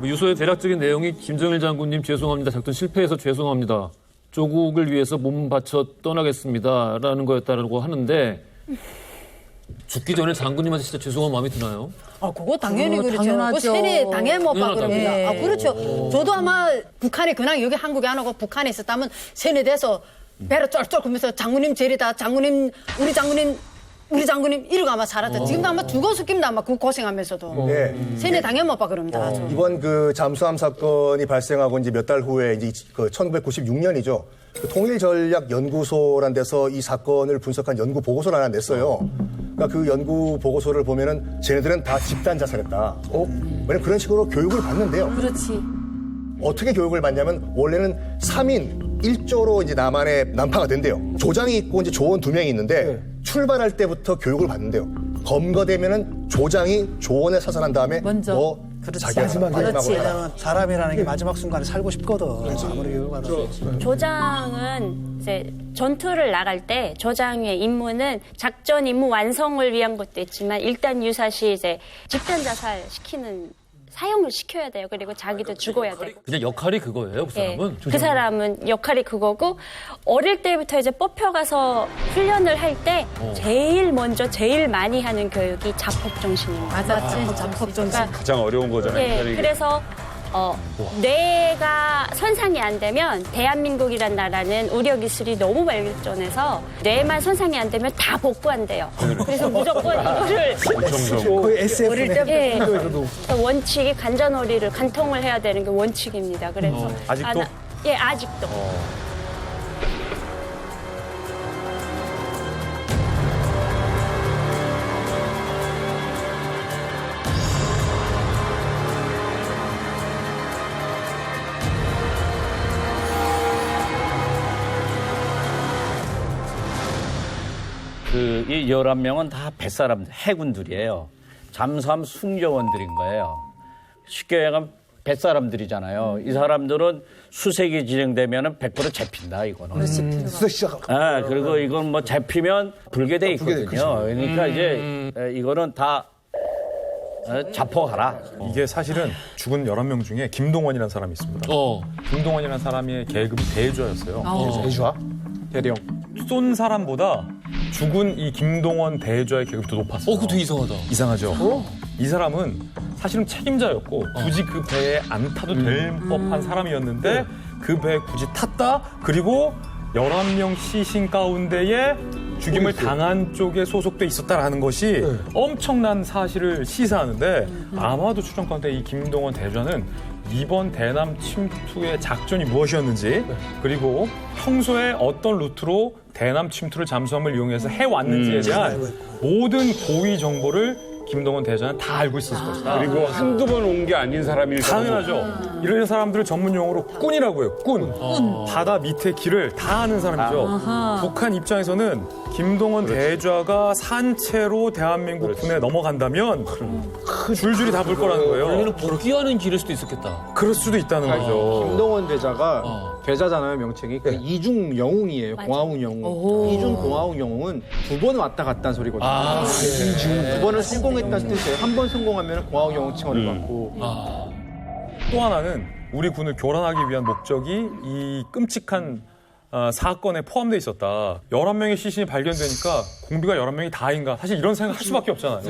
[SPEAKER 5] 유서의 대략적인 내용이 김정일 장군님 죄송합니다. 작전 실패해서 죄송합니다. 조국을 위해서 몸 바쳐 떠나겠습니다라는 거였다고 하는데 죽기 전에 장군님한테 진짜 죄송한 마음이 드나요?
[SPEAKER 19] 그거 당연히 그렇죠.
[SPEAKER 10] 당연하죠.
[SPEAKER 19] 그 세례 당연히 못
[SPEAKER 5] 당연하다고요?
[SPEAKER 19] 받습니다. 그렇죠. 저도 아마 북한에 그냥 여기 한국에 안 오고 북한에 있었다면 세뇌돼서 배로 쩔쩔 굴면서 장군님 제리다, 우리 장군님 이러고 아마 살았다. 지금도 아마 죽어 죽긴다 아마 그 고생하면서도. 세뇌 당연히 못 받 그럽니다.
[SPEAKER 2] 이번 그 잠수함 사건이 발생하고 이제 몇 달 후에 이제 그 1996년이죠. 그 통일전략연구소란 데서 이 사건을 분석한 연구 보고서를 하나 냈어요. 그러니까 그 연구 보고서를 보면은 쟤네들은 다 집단 자살했다. 왜냐면 그런 식으로 교육을 받는데요.
[SPEAKER 6] 그렇지.
[SPEAKER 2] 어떻게 교육을 받냐면 원래는 3인 1조로 이제 난파가 된대요. 조장이 있고 이제 조원 2명이 있는데 출발할 때부터 교육을 받는데요. 검거되면은 조장이 조원에 사살한 다음에
[SPEAKER 10] 먼저.
[SPEAKER 2] 자기가 마지막으로
[SPEAKER 3] 왜냐면 사람이라는 게 마지막 순간에 살고 싶거든. 아무리 교육을 받아도.
[SPEAKER 21] 조장은 이제 전투를 나갈 때 조장의 임무는 작전 임무 완성을 위한 것도 있지만 일단 유사시 이제 집단 자살 시키는 사형을 시켜야 돼요. 그리고 자기도 죽어야 되고.
[SPEAKER 5] 그냥 역할이 그거예요, 그 사람은?
[SPEAKER 21] 네, 그 사람은 역할이 그거고 어릴 때부터 이제 뽑혀가서 훈련을 할 때 제일 많이 하는 교육이 자폭 정신입니다.
[SPEAKER 19] 맞지. 자폭 정신.
[SPEAKER 1] 가장 어려운 거잖아요.
[SPEAKER 21] 네, 그래서 뇌가 손상이 안 되면 대한민국이란 나라는 의료기술이 너무 발전해서 뇌만 손상이 안 되면 다 복구한대요. 그래서 무조건 이거를
[SPEAKER 3] 거의 SF
[SPEAKER 21] 어릴 때부터 원칙이 관자놀이를 관통을 해야 되는 게 원칙입니다. 그래서
[SPEAKER 4] 아직도?
[SPEAKER 21] 예, 아직도.
[SPEAKER 16] 이 11명은 다 뱃사람들, 해군들이에요. 잠수함 승조원들인 거예요. 쉽게 얘기하면 뱃사람들이잖아요. 이 사람들은 수색이 진행되면 100% 잡힌다, 이거는.
[SPEAKER 17] 수색 시작.
[SPEAKER 16] 그리고 이건 뭐 잡히면 불개돼 있거든요. 그러니까 이제 이거는 다 자포하라.
[SPEAKER 4] 이게 사실은 죽은 11명 중에 김동원이라는 사람이 있습니다. 김동원이라는 사람의 계급이 대조였어요.
[SPEAKER 17] 대조와? 대령.
[SPEAKER 4] 쏜 사람보다 죽은 이 김동원 대조의 계급이 더 높았어요.
[SPEAKER 5] 그거 되게 이상하다.
[SPEAKER 4] 이상하죠? 이 사람은 사실은 책임자였고 굳이 그 배에 안 타도 될 법한 사람이었는데 그 배에 굳이 탔다? 그리고 11명 시신 가운데에 죽임을 당한 쪽에 소속돼 있었다라는 것이 엄청난 사실을 시사하는데 아마도 추정 가운데 이 김동원 대조는 이번 대남 침투의 작전이 무엇이었는지 그리고 평소에 어떤 루트로 대남 침투를 잠수함을 이용해서 해왔는지에 대한 모든 고위 정보를 김동원 대조는 다 알고 있었을 것이다.
[SPEAKER 1] 그리고 한두 번 온 게 아닌 사람일
[SPEAKER 4] 당연하죠. 이런 사람들을 전문 용어로 꾼이라고 해요. 꾼. 바다 밑에 길을 다 아는 사람이죠.
[SPEAKER 10] 아하.
[SPEAKER 4] 북한 입장에서는 김동원 대좌가 산채로 대한민국 군에 넘어간다면 줄줄이 다 볼 거라는 거예요.
[SPEAKER 5] 원래는 복귀하는 길일 수도 있겠다.
[SPEAKER 4] 그럴 수도 있다는 거죠.
[SPEAKER 17] 김동원 대자가 대자잖아요, 명칭이. 그 이중 영웅이에요. 공화국 영웅. 이중 공화국 영웅은 두 번 왔다 갔다 는 소리거든요. 두 번을 성공했다는 뜻이에요. 한 번 성공하면 공화국 영웅 칭호를 받고.
[SPEAKER 4] 또 하나는 우리 군을 교란하기 위한 목적이 이 끔찍한 사건에 포함되어 있었다. 11명의 시신이 발견되니까 공비가 11명이 다인가. 사실 이런 생각 할 수밖에 없잖아요.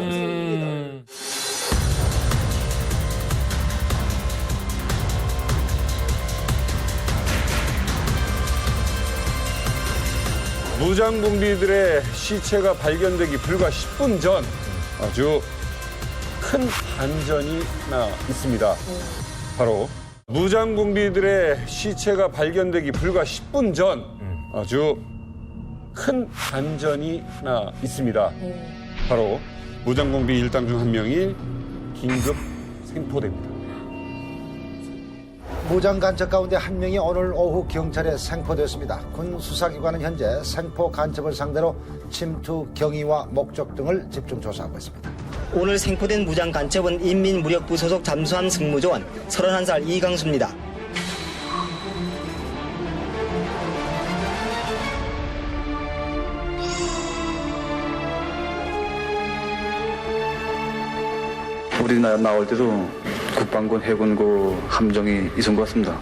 [SPEAKER 1] 무장공비들의 시체가 발견되기 불과 10분 전 아주 큰 반전이 나 있습니다. 바로 무장공비들의 시체가 발견되기 불과 10분 전 아주 큰 반전이 나 있습니다. 바로 무장공비 일당 중 한 명이 긴급 생포됩니다.
[SPEAKER 11] 무장 간첩 가운데 한 명이 오늘 오후 경찰에 생포되었습니다. 군 수사기관은 현재 생포 간첩을 상대로 침투 경위와 목적 등을 집중 조사하고 있습니다.
[SPEAKER 8] 오늘 생포된 무장 간첩은 인민무력부 소속 잠수함 승무조원 31살 이강수입니다.
[SPEAKER 22] 우리나라 나올 때도 국방군, 해군고 함정이 있은 것 같습니다.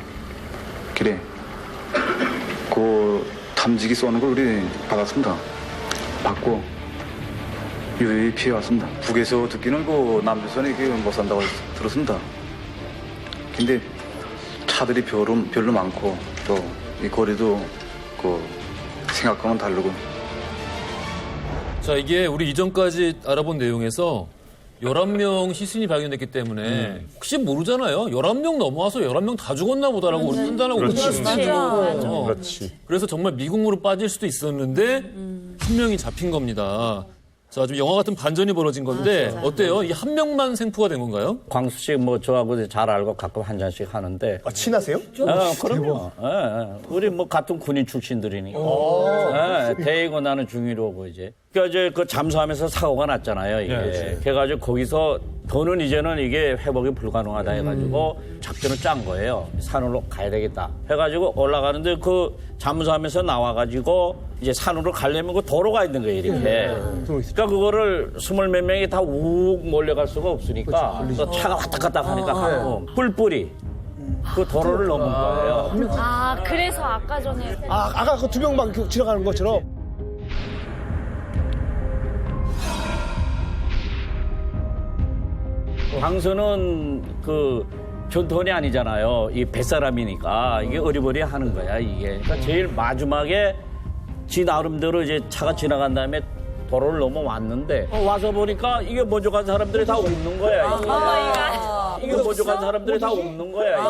[SPEAKER 22] 그래, 그 탐지기 쏘는 걸 우리 받았습니다. 받고 유유히 피해왔습니다. 북에서 듣기는 그 남조선이 못 산다고 들었습니다. 근데 차들이 별로 많고 또 이 거리도 그 생각과는 다르고.
[SPEAKER 5] 자, 이게 우리 이전까지 알아본 내용에서 11명 시신이 발견됐기 때문에 혹시 모르잖아요. 11명 넘어와서 11명 다 죽었나 보다라고 우리 판단하고
[SPEAKER 1] 그렇지.
[SPEAKER 5] 그래서 정말 미국으로 빠질 수도 있었는데 한 명이 잡힌 겁니다. 자, 좀 영화 같은 반전이 벌어진 건데 어때요? 이 한 명만 생포가 된 건가요?
[SPEAKER 16] 광수 씨 뭐 저하고 잘 알고 가끔 한 잔씩 하는데.
[SPEAKER 2] 친하세요?
[SPEAKER 16] 그럼요. 우리 뭐 같은 군인 출신들이니까. 대이고 나는 중위로고 이제. 그러니까 이제 그 잠수함에서 사고가 났잖아요, 이게. 그래가지고 거기서 더는 이제는 이게 회복이 불가능하다 해가지고 작전을 짠 거예요. 산으로 가야 되겠다. 해가지고 올라가는데 그 잠수함에서 나와가지고 이제 산으로 가려면 그 도로가 있는 거예요, 이렇게. 그러니까 그거를 20몇 명이 다 욱 몰려갈 수가 없으니까 또 차가 왔다 갔다 하니까 가고 뿔뿔이 그 도로를 넘은 거예요.
[SPEAKER 21] 아, 그래서 아까 전에.
[SPEAKER 17] 아까 그 두 명만 지나가는 것처럼.
[SPEAKER 16] 광수는 그 전투원이 아니잖아요. 이 뱃사람이니까 이게 어리버리 하는 거야, 이게. 그러니까 제일 마지막에 지 나름대로 이제 차가 지나간 다음에 도로를 넘어왔는데 와서 보니까 이게 먼저 간 사람들이 다 웃는 거야. 이게 먼저 간 사람들이 다 웃는 거야.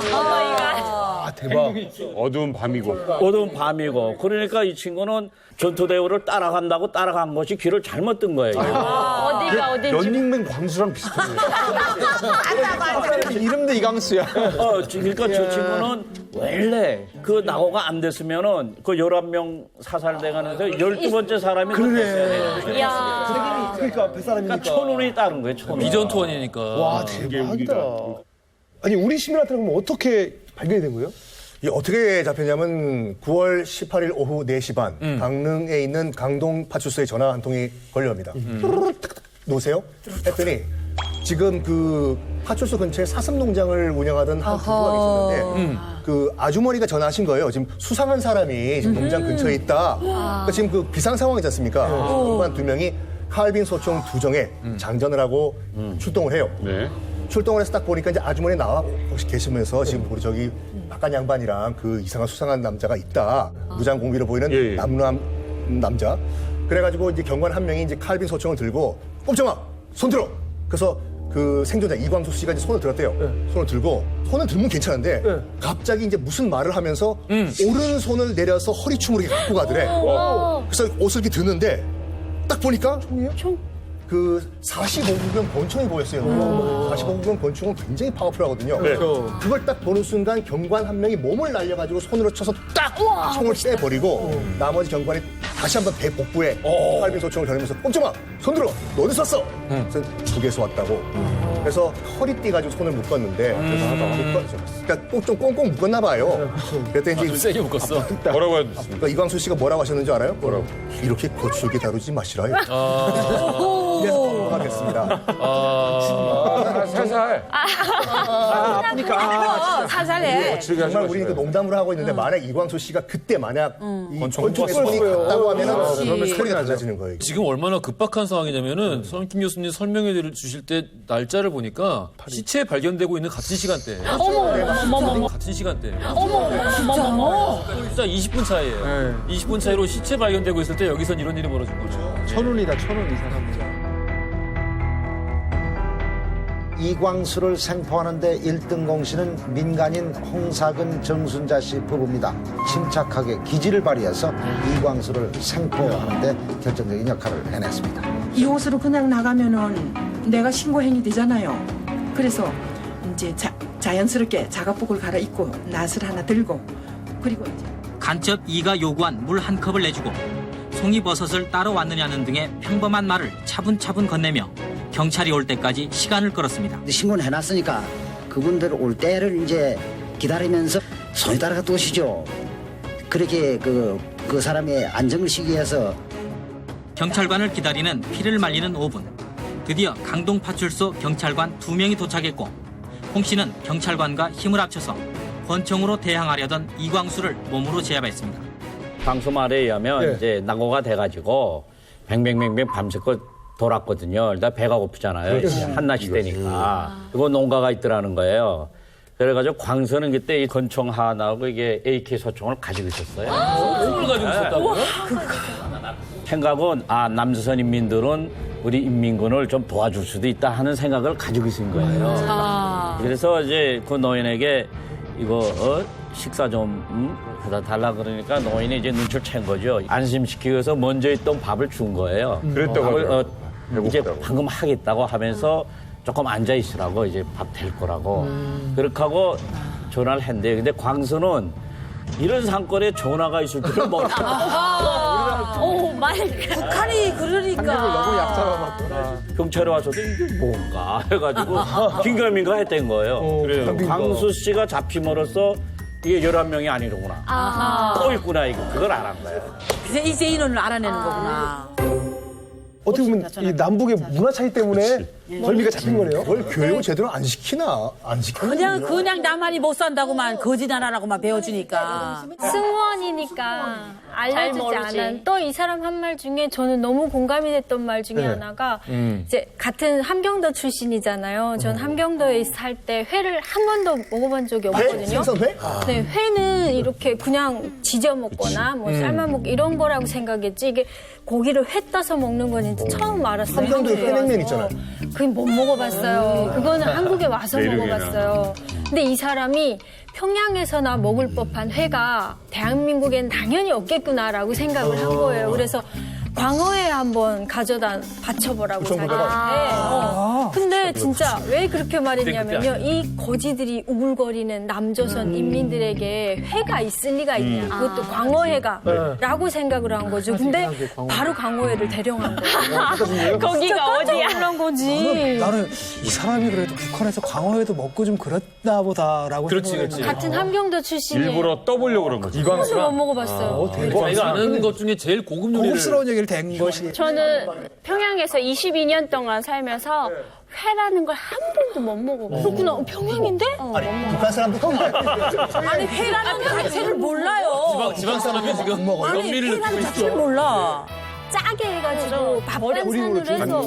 [SPEAKER 1] 대박. 어두운 밤이고.
[SPEAKER 16] 어두운 밤이고. 그러니까 이 친구는 전투대우를 따라간다고 따라간 것이 길을 잘못 든 거예요.
[SPEAKER 21] 어디가 어딘지.
[SPEAKER 1] 런닝맨 광수랑 비슷해요.
[SPEAKER 17] 이름도 이강수야.
[SPEAKER 16] 그러니까 저 친구는 원래 그 낙오가 안 됐으면은 그 11명 사살돼가면서 12번째 사람이 됐어요.
[SPEAKER 21] 이야.
[SPEAKER 17] 그러니까 뱃사람이니까.
[SPEAKER 16] 천운이 따른 거예요, 천운.
[SPEAKER 5] 비전투원이니까.
[SPEAKER 17] 와, 대박이다. 아니, 우리 시민한테는 그럼 어떻게 발견이 된 거예요?
[SPEAKER 2] 이 어떻게 잡혔냐면 9월 18일 오후 4시 반 강릉에 있는 강동 파출소에 전화 한 통이 걸려옵니다. 놓으세요? 했더니 지금 그 파출소 근처에 사슴농장을 운영하던 한 부부가 계셨는데 그 아주머니가 전화하신 거예요. 지금 수상한 사람이 지금 농장 근처에 있다. 그러니까 지금 그 비상 상황이지 않습니까? 공무원 2명이 칼빈 소총 2정에 장전을 하고 출동을 해요. 출동을 해서 딱 보니까 이제 아주머니 나와 혹시 계시면서 지금 우리 저기 바깥 양반이랑 그 이상한 수상한 남자가 있다. 무장 공비로 보이는 남남 남자. 그래가지고 이제 경관 한 명이 이제 칼빈 소총을 들고 꼼짝마 손 들어. 그래서 그 생존자 이광수 씨가 이제 손을 들었대요. 손을 들고 손을 들면 괜찮은데 갑자기 이제 무슨 말을 하면서 오른손을 내려서 허리춤으로 이렇게 갖고 가더래. 그래서 옷을 이렇게 드는데 딱 보니까 그 45구경 권총이 보였어요. 45구경 권총은 굉장히 파워풀하거든요.
[SPEAKER 1] 네.
[SPEAKER 2] 그걸 딱 보는 순간 경관 한 명이 몸을 날려가지고 손으로 쳐서 딱 총을 떼버리고 나머지 경관이 다시 한번 배 복부에 활비 소총을 겨누면서 꼼짝마! 손 들어! 너 어디 쐈어? 그래서 북에서 왔다고. 그래서 허리띠 가지고 손을 묶었는데 그러니까 좀 꽁꽁 묶었나 봐요. 그랬더니 이제
[SPEAKER 5] 세게 묶었어.
[SPEAKER 1] 뭐라고 하셨습니까?
[SPEAKER 2] 그러니까 이광수 씨가 뭐라고 하셨는지 알아요? 뭐라고? 이렇게 거칠게 다루지 마시라요. 그래서 넘어가겠습니다.
[SPEAKER 1] 살살.
[SPEAKER 2] 아프니까.
[SPEAKER 19] 살살해.
[SPEAKER 2] 정말 우리는 그 농담으로 하고 있는데 만약 이광수 씨가 그때 만약 이 권총에 손이 갔다고 하면은 그러면 소리가 달라지는 거예요.
[SPEAKER 5] 지금 얼마나 급박한 상황이냐면은 김 교수님 설명해 주실 때 날짜를 보니까 시체 발견되고 있는 같은 시간대예요.
[SPEAKER 10] 어머.
[SPEAKER 5] 같은 시간대예요.
[SPEAKER 10] 어머.
[SPEAKER 5] 진짜 20분 차이예요. 20분 차이로 시체 발견되고 있을 때 여기선 이런 일이 벌어진 거죠.
[SPEAKER 17] 천운이다, 천운 이 사람은.
[SPEAKER 11] 이광수를 생포하는데 1등 공신은 민간인 홍사근 정순자 씨 부부입니다. 침착하게 기지를 발휘해서 이광수를 생포하는데 결정적인 역할을 해냈습니다.
[SPEAKER 7] 이곳으로 그냥 나가면은 내가 신고행위 되잖아요. 그래서 이제 자연스럽게 작업복을 갈아입고 낫을 하나 들고 그리고 이제
[SPEAKER 12] 간첩 이가 요구한 물 한 컵을 내주고 송이버섯을 따러 왔느냐는 등의 평범한 말을 차분차분 건네며 경찰이 올 때까지 시간을 끌었습니다.
[SPEAKER 23] 신고는 해놨으니까 그분들 올 때를 이제 기다리면서 손이 따라가 도시죠. 그렇게 그 사람의 안정을 시키기 위해서
[SPEAKER 12] 경찰관을 기다리는 피를 말리는 5분. 드디어 강동파출소 경찰관 2명이 도착했고 홍 씨는 경찰관과 힘을 합쳐서 권총으로 대항하려던 이광수를 몸으로 제압했습니다.
[SPEAKER 16] 광수 말에 의하면 이제 낙오가 돼가지고 뱅뱅뱅뱅 밤새껏 돌았거든요. 일단 배가 고프잖아요. 한낮이 되니까. 그리고 농가가 있더라는 거예요. 그래가지고 광수는 그때 이 권총 하나하고 이게 AK 소총을 가지고 있었어요.
[SPEAKER 5] 총을 가지고 있었다고요?
[SPEAKER 16] 생각은 남조선 인민들은 우리 인민군을 좀 도와줄 수도 있다 하는 생각을 가지고 있은 거예요. 그래서 이제 그 노인에게 이거 식사 좀 해다 달라 그러니까 노인이 이제 눈치를 챈 거죠. 안심시키기 위해서 먼저 있던 밥을 준 거예요.
[SPEAKER 1] 그랬다고 하더라고요.
[SPEAKER 16] 이제 방금 하겠다고 하면서 조금 앉아 있으라고 이제 밥 될 거라고. 그렇게 하고 전화를 했는데 근데 광수는 이런 상권에 전화가 있을 줄은 몰랐다.
[SPEAKER 10] 북한이 그러니까.
[SPEAKER 17] 너무 약자라봤구나.
[SPEAKER 16] 경찰에 와서도 이게 뭔가 해가지고 긴가민가 했던 거예요.
[SPEAKER 5] 그래요.
[SPEAKER 16] 광수 씨가 잡힘으로써 이게 11명이 아니로구나. 또 있구나 이거. 그걸 알은 거예요.
[SPEAKER 10] 이제 인원을 알아내는 거구나.
[SPEAKER 2] 어떻게 보면 이 남북의 문화 차이 때문에 벌미가 잡힌 거네요. 뭘 교육을 제대로 안 시키나? 안 시키나?
[SPEAKER 10] 그냥 나만이 못 산다고만 거짓말하라고만 배워주니까.
[SPEAKER 6] 승무원이니까 알려주지 않은 또 이 사람 한 말 중에 저는 너무 공감이 됐던 말 중에 하나가 이제 같은 함경도 출신이잖아요. 전 함경도에 살 때 회를 한 번도 먹어본 적이 없거든요.
[SPEAKER 2] 생선회?
[SPEAKER 6] 네, 회는 이렇게 그냥 지져 먹거나 뭐 삶아 먹 이런 거라고 생각했지 이게 고기를 회 떠서 먹는 건 처음 알았어요.
[SPEAKER 2] 함경도에 회냉면 있잖아요.
[SPEAKER 6] 그건 못 먹어봤어요. 그거는 한국에 와서
[SPEAKER 1] 내일이나.
[SPEAKER 6] 먹어봤어요. 근데 이 사람이 평양에서나 먹을 법한 회가 대한민국엔 당연히 없겠구나라고 생각을 한 거예요. 그래서 광어회 한번 가져다 바쳐보라고 자기한테. 근데 진짜 왜 그렇게 말했냐면요. 이 거지들이 우글거리는 남조선 인민들에게 회가 있을 리가 있냐. 그것도 광어회가 라고 생각을 한 거죠. 근데 바로 광어회를 대령한 거예요.
[SPEAKER 21] 거기가 어디야?
[SPEAKER 6] 놀란 거지.
[SPEAKER 3] 나는 이 사람이 그래도 북한에서 광어회도 먹고 좀 그랬나 보다라고 생각했는데.
[SPEAKER 6] 같은 함경도 출신이에요.
[SPEAKER 1] 일부러 떠보려고 그런 거지.
[SPEAKER 6] 한 번도 못 먹어봤어요.
[SPEAKER 5] 저희가 아는 것 중에 제일 고급 요리를
[SPEAKER 3] 고급스러운 얘기를 댄 것이.
[SPEAKER 21] 저는 평양에서 22년 동안 살면서 회라는 걸 한 번도 못 먹어봤어요.
[SPEAKER 6] 그렇구나. 평양인데?
[SPEAKER 2] 아니, 북한 사람도
[SPEAKER 10] 아니 회라는 자체를 몰라요.
[SPEAKER 5] 지방 사람이 지금
[SPEAKER 10] 아니
[SPEAKER 5] 연미를
[SPEAKER 10] 회라는
[SPEAKER 5] 느끼고
[SPEAKER 10] 자체를
[SPEAKER 5] 있어.
[SPEAKER 10] 몰라.
[SPEAKER 6] 짜게 해가지고 밥 반찬을 해서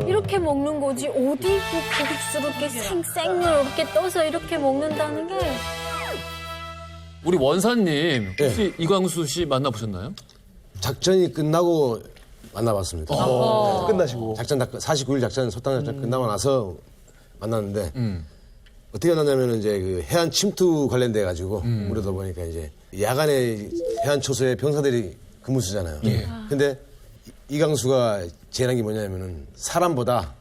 [SPEAKER 6] 이렇게 먹는 거지 어디 그 고급스럽게 생생을 이렇게 떠서 이렇게 먹는다는 게
[SPEAKER 5] 우리 원사님 혹시 이광수 씨 만나보셨나요?
[SPEAKER 18] 작전이 끝나고 만나봤습니다. 끝나시고 작전 49일 작전 소탕 작전 끝나고 나서 만났는데 어떻게 만났냐면 이제 그 해안 침투 관련돼 가지고 그러다 보니까 이제 야간에 해안 초소에 병사들이 근무 쓰잖아요. 근데 이강수가 제안한 게 뭐냐면은 사람보다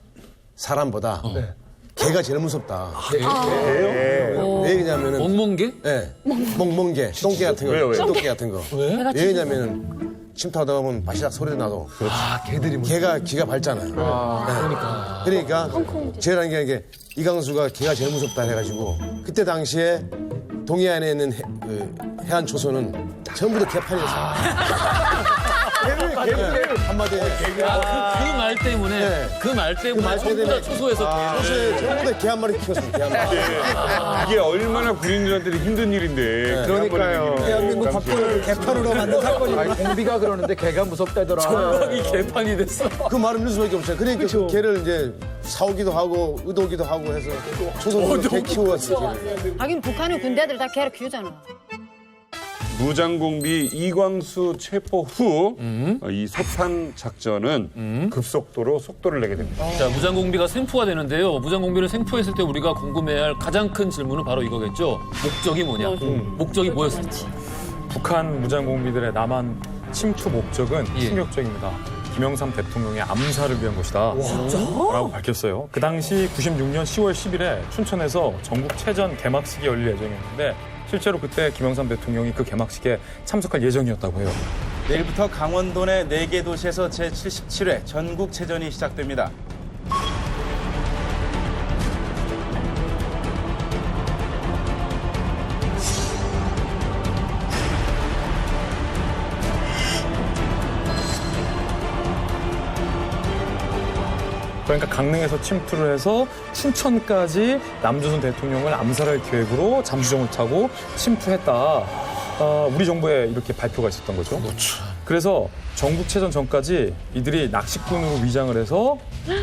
[SPEAKER 18] 개가 제일 무섭다.
[SPEAKER 5] 개요?
[SPEAKER 18] 왜 그러냐면은
[SPEAKER 5] 멍멍개?
[SPEAKER 18] 네. 멍멍개, 똥개 같은 거,
[SPEAKER 5] 왜요?
[SPEAKER 18] 똥개 같은 거.
[SPEAKER 5] 왜?
[SPEAKER 18] 왜 그러냐면은 침투하다 보면 바시락 소리도 나도. 개가 기가 밝잖아요. 그러니까 제일 게 이게 이강수가 개가 제일 무섭다 해가지고 그때 당시에 동해안에 있는 해안 초소는 전부 다 개판이었어요. 한마디에
[SPEAKER 5] 그 말 때문에 그 말 때문에 전부 다 초소에서
[SPEAKER 18] 전부 다 개 한 마리 키웠습니다. 개 한 마리.
[SPEAKER 1] 이게 얼마나 군인들한테는 힘든 일인데.
[SPEAKER 17] 그러니까요.
[SPEAKER 3] 대한민국 법권을 개판으로 만든 사건이.
[SPEAKER 17] 아니, 공비가 그러는데 개가 무섭다더라.
[SPEAKER 5] 전박이 개판이 됐어.
[SPEAKER 18] 그 말을 믿을 수밖에 없어요. 그러니까 그 개를 이제 사오기도 하고 의도기도 하고 해서 초소로 개 키워왔어요.
[SPEAKER 19] 하긴 북한은 군대들 다 개를 키우잖아.
[SPEAKER 1] 무장공비 이광수 체포 후 이 소판 작전은 급속도로 속도를 내게 됩니다.
[SPEAKER 5] 자, 무장공비가 생포가 되는데요. 무장공비를 생포했을 때 우리가 궁금해야 할 가장 큰 질문은 바로 이거겠죠. 목적이 뭐냐? 목적이 뭐였을지.
[SPEAKER 4] 북한 무장공비들의 남한 침투 목적은 충격적입니다. 김영삼 대통령의 암살을 위한 것이다.
[SPEAKER 5] 진짜?
[SPEAKER 4] 라고 밝혔어요. 그 당시 96년 10월 10일에 춘천에서 전국체전 개막식이 열릴 예정이었는데 실제로 그때 김영삼 대통령이 그 개막식에 참석할 예정이었다고 해요.
[SPEAKER 13] 내일부터 강원도 내 4개 도시에서 제77회 전국체전이 시작됩니다.
[SPEAKER 4] 그러니까 강릉에서 침투를 해서 춘천까지 남조선 대통령을 암살할 계획으로 잠수정을 타고 침투했다. 우리 정부에 이렇게 발표가 있었던 거죠. 그래서 전국체전 전까지 이들이 낚시꾼으로 위장을 해서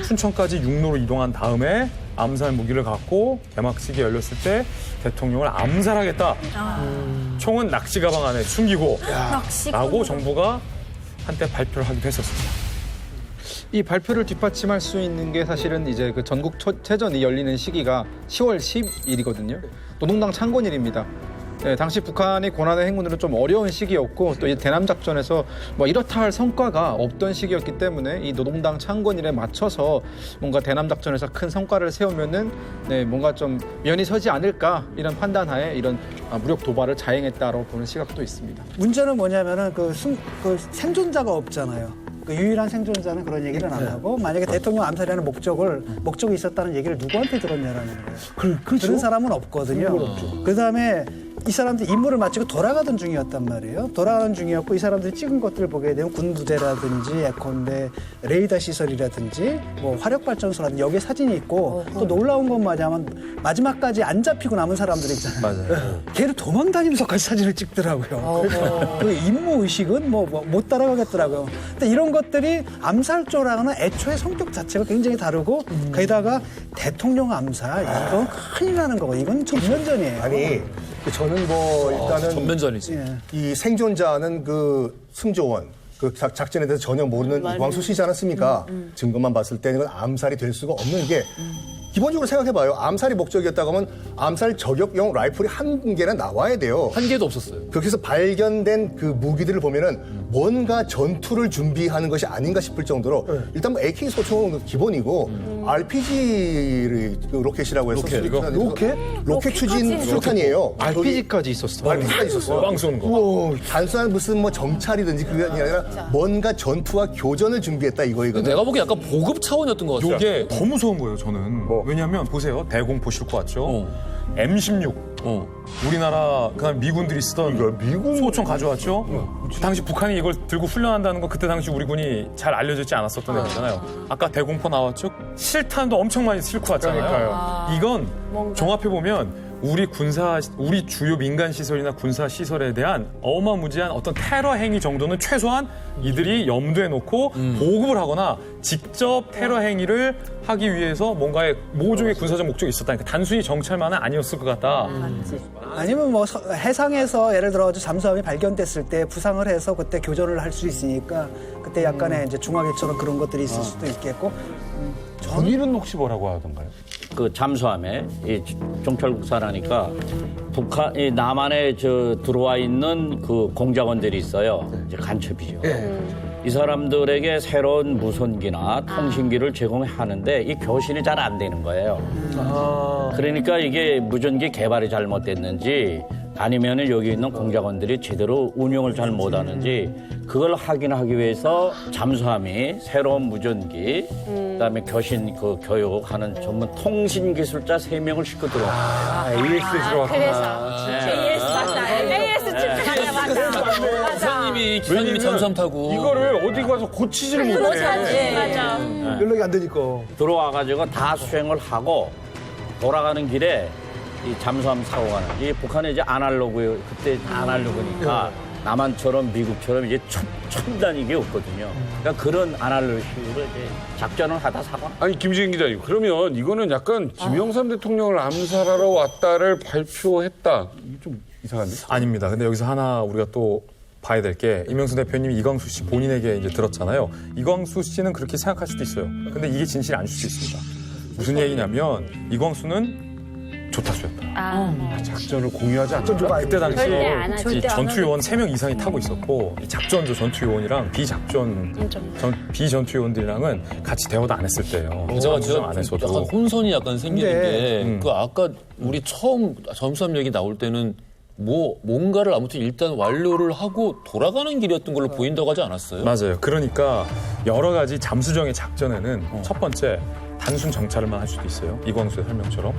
[SPEAKER 4] 춘천까지 육로로 이동한 다음에 암살 무기를 갖고 개막식이 열렸을 때 대통령을 암살하겠다. 총은 낚시 가방 안에 숨기고 라고 정부가 한때 발표를 하기도 했었습니다.
[SPEAKER 17] 이 발표를 뒷받침할 수 있는 게 사실은 이제 그 전국체전이 열리는 시기가 10월 10일이거든요. 노동당 창건일입니다. 네, 당시 북한이 권한의 행군으로 좀 어려운 시기였고 또 이 대남작전에서 뭐 이렇다 할 성과가 없던 시기였기 때문에 이 노동당 창건일에 맞춰서 뭔가 대남작전에서 큰 성과를 세우면은 네, 뭔가 좀 면이 서지 않을까 이런 판단하에 이런 무력 도발을 자행했다라고 보는 시각도 있습니다.
[SPEAKER 3] 문제는 뭐냐면은 그 생존자가 없잖아요. 그 유일한 생존자는 그런 얘기를 안 하고 만약에 대통령 암살이라는 목적이 있었다는 얘기를 누구한테 들었냐라는 거예요. 그런 사람은 없거든요. 그다음에 이 사람들이 임무를 마치고 돌아가던 중이었단 말이에요. 돌아가는 중이었고 이 사람들이 찍은 것들을 보게 되면 군부대라든지 예컨대 레이더 시설이라든지 뭐 화력발전소라든지 여기에 사진이 있고 또 놀라운 건 뭐냐면 마지막까지 안 잡히고 남은 사람들 있잖아요.
[SPEAKER 4] 맞아요.
[SPEAKER 3] 걔를 도망다니면서까지 사진을 찍더라고요. 그래서 그 임무의식은 못 따라가겠더라고요. 근데 이런 것들이 암살조랑은 애초에 성격 자체가 굉장히 다르고 거기다가 대통령 암살 이건 큰일 나는 거고 이건 전면전이에요.
[SPEAKER 2] 아니 저는 뭐 일단은
[SPEAKER 5] 전면전이지.
[SPEAKER 2] 이 생존자는 그 승조원 그 작전에 대해서 전혀 모르는 이광수 씨지 않았습니까? 증거만 봤을 때는 이건 암살이 될 수가 없는 게 기본적으로 생각해봐요. 암살이 목적이었다고 하면 암살 저격용 라이플이 한 개는 나와야 돼요.
[SPEAKER 5] 한 개도 없었어요.
[SPEAKER 2] 그렇게 해서 발견된 그 무기들을 보면은 뭔가 전투를 준비하는 것이 아닌가 싶을 정도로 일단 뭐 AK 소총은 기본이고 RPG 로켓이라고 해서 로켓 추진 수탄이에요.
[SPEAKER 17] RPG까지 있었어.
[SPEAKER 2] RPG까지 있었어요.
[SPEAKER 4] 빵 쏘는 거.
[SPEAKER 2] 우와, 단순한 무슨 뭐 정찰이든지 그게 아니라 뭔가 전투와 교전을 준비했다 이거이거든.
[SPEAKER 5] 내가 보기엔 약간 보급 차원이었던 것 같아요.
[SPEAKER 4] 이게 더 무서운 거예요, 저는. 왜냐면 보세요. 대공포 싣고 왔죠. M16. 우리나라 그다음 미군들이 쓰던 소총 가져왔죠. 당시 북한이 이걸 들고 훈련한다는 거 그때 당시 우리 군이 잘 알려지지 않았었던 애잖아요. 아까 대공포 나왔죠. 실탄도 엄청 많이 싣고 왔잖아요. 이건 종합해 보면 우리 주요 민간 시설이나 군사 시설에 대한 어마무지한 어떤 테러 행위 정도는 최소한 이들이 염두에 놓고 보급을 하거나 직접 테러 행위를 하기 위해서 뭔가의 모종의 군사적 목적이 있었다니까 단순히 정찰만은 아니었을 것 같다.
[SPEAKER 3] 아니면 뭐 해상에서 예를 들어 잠수함이 발견됐을 때 부상을 해서 그때 교전을 할 수 있으니까 그때 약간의 이제 중화기처럼 그런 것들이 있을 수도 있겠고.
[SPEAKER 1] 전일은 혹시 뭐라고 하던가요?
[SPEAKER 16] 그 잠수함에 이 종철국사라니까 북한, 남한에 들어와 있는 그 공작원들이 있어요. 이제 간첩이죠. 이 사람들에게 새로운 무선기나 통신기를 제공하는데 이 교신이 잘 안 되는 거예요. 그러니까 이게 무전기 개발이 잘못됐는지 아니면 여기 있는 공작원들이 제대로 운영을 잘 못하는지 그걸 확인하기 위해서 잠수함이 새로운 무전기, 그다음에 교신 그 교육하는 전문 통신기술자 3명을 싣고 들어왔어요.
[SPEAKER 1] AS 들어왔구나.
[SPEAKER 6] 그래서 AS 맞다. AS 출전하냐 맞다.
[SPEAKER 5] 기사님이 잠수함 타고
[SPEAKER 1] 이거를 어디 가서 고치지를 못해.
[SPEAKER 6] 맞아.
[SPEAKER 2] 연락이 안 되니까.
[SPEAKER 16] 들어와가지고 다 수행을 하고 돌아가는 길에 이 잠수함 사고가 나. 이 북한에 이제 아날로그, 그때 아날로그니까 남한처럼 미국처럼 이제 첨단 이게 없거든요. 그러니까 그런 아날로그식으로 이제 작전을 하다 사고.
[SPEAKER 1] 아니 김지인 기자님, 그러면 이거는 약간 김영삼 대통령을 암살하러 왔다를 발표했다. 이게 좀 이상한데?
[SPEAKER 4] 아닙니다. 근데 여기서 하나 우리가 또 봐야 될 게 이명수 대표님이 이광수 씨 본인에게 이제 들었잖아요. 이광수 씨는 그렇게 생각할 수도 있어요. 근데 이게 진실이 아닐 수도 있습니다. 무슨 얘기냐면 이광수는 조타수였다.
[SPEAKER 1] 작전을 공유하지 않았다.
[SPEAKER 4] 그때 당시
[SPEAKER 6] 절대 안 하죠.
[SPEAKER 4] 이
[SPEAKER 6] 절대 안
[SPEAKER 4] 전투요원 3명 이상이 타고 있었고 이 작전조 전투요원이랑 비전투요원들이랑은 같이 대화도 안 했을 때예요.
[SPEAKER 5] 제가
[SPEAKER 4] 안에서도
[SPEAKER 5] 약간 혼선이 약간 생기는데
[SPEAKER 4] 근데,
[SPEAKER 5] 그 아까 우리 처음 잠수함 얘기 나올 때는 뭔가를 아무튼 일단 완료를 하고 돌아가는 길이었던 걸로 보인다고 하지 않았어요?
[SPEAKER 4] 맞아요. 그러니까 여러 가지 잠수정의 작전에는 첫 번째 단순 정찰만 할 수도 있어요. 이광수의 설명처럼.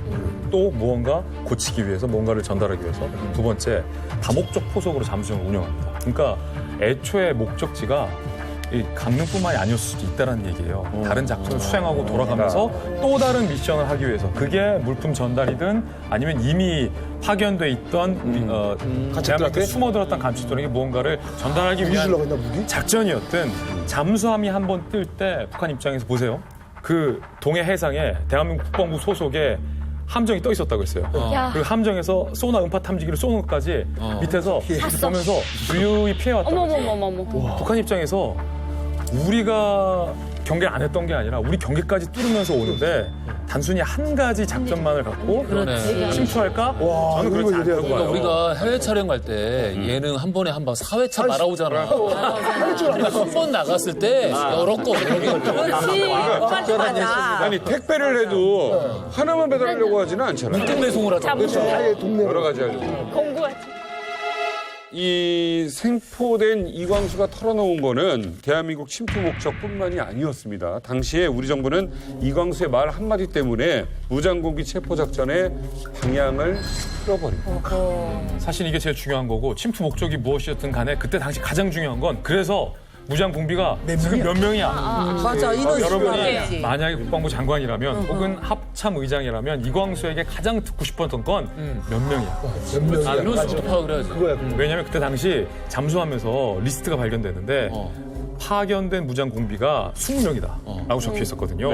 [SPEAKER 4] 또 무언가 고치기 위해서 뭔가를 전달하기 위해서. 두 번째 다목적 포석으로 잠수정을 운영합니다. 그러니까 애초에 목적지가 이 강릉뿐만이 아니었을 수도 있다는 얘기예요. 다른 작전을 수행하고 돌아가면서 또 다른 미션을 하기 위해서 그게 물품 전달이든 아니면 이미 파견돼 있던 대한민국에 숨어들었던 감축들에게 무언가를 전달하기 위한 작전이었든 작전이 한번 뜰 때 북한 입장에서 보세요. 그 동해 해상에 대한민국 국방부 소속의 함정이 떠 있었다고 했어요. 그 함정에서 소나 음파 탐지기를 쏘는 것까지 밑에서 보면서 유유히 피해왔다고 했어요.
[SPEAKER 6] 어머머머머.
[SPEAKER 4] 북한 입장에서 우리가 경계를 안 했던 게 아니라 우리 경계까지 뚫으면서 오는데 단순히 한 가지 작전만을 갖고
[SPEAKER 5] 그러네.
[SPEAKER 4] 침투할까? 저는 그렇지 않다고
[SPEAKER 5] 그러니까
[SPEAKER 4] 봐요.
[SPEAKER 5] 우리가 해외 촬영 갈 때 얘는 한 번에 한 방 4회차 날아오잖아. 우리가 한 번 나갔을 때 여러 거.
[SPEAKER 1] 아니 택배를 해도 하나만 배달하려고 하지는 않잖아요.
[SPEAKER 5] 눈뜬 배송을 하잖아.
[SPEAKER 1] 그렇죠. 여러 가지 하려고.
[SPEAKER 6] 공구하지.
[SPEAKER 1] 이 생포된 이광수가 털어놓은 거는 대한민국 침투 목적뿐만이 아니었습니다. 당시에 우리 정부는 이광수의 말 한마디 때문에 무장공비 체포작전의 방향을 틀어버립니다.
[SPEAKER 4] 사실 이게 제일 중요한 거고 침투 목적이 무엇이었든 간에 그때 당시 가장 중요한 건 그래서 무장 공비가 지금 몇 명이야.
[SPEAKER 10] 맞아, 인원
[SPEAKER 4] 여러분이
[SPEAKER 10] 수가.
[SPEAKER 4] 만약에 국방부 장관이라면 혹은 합참 의장이라면 이광수에게 가장 듣고 싶었던 건 몇 명이야.
[SPEAKER 5] 이런 수부터 파악을 해야지.
[SPEAKER 4] 왜냐하면 그때 당시 잠수함에서 리스트가 발견되는데 파견된 무장 공비가 20명이다 라고 적혀 있었거든요.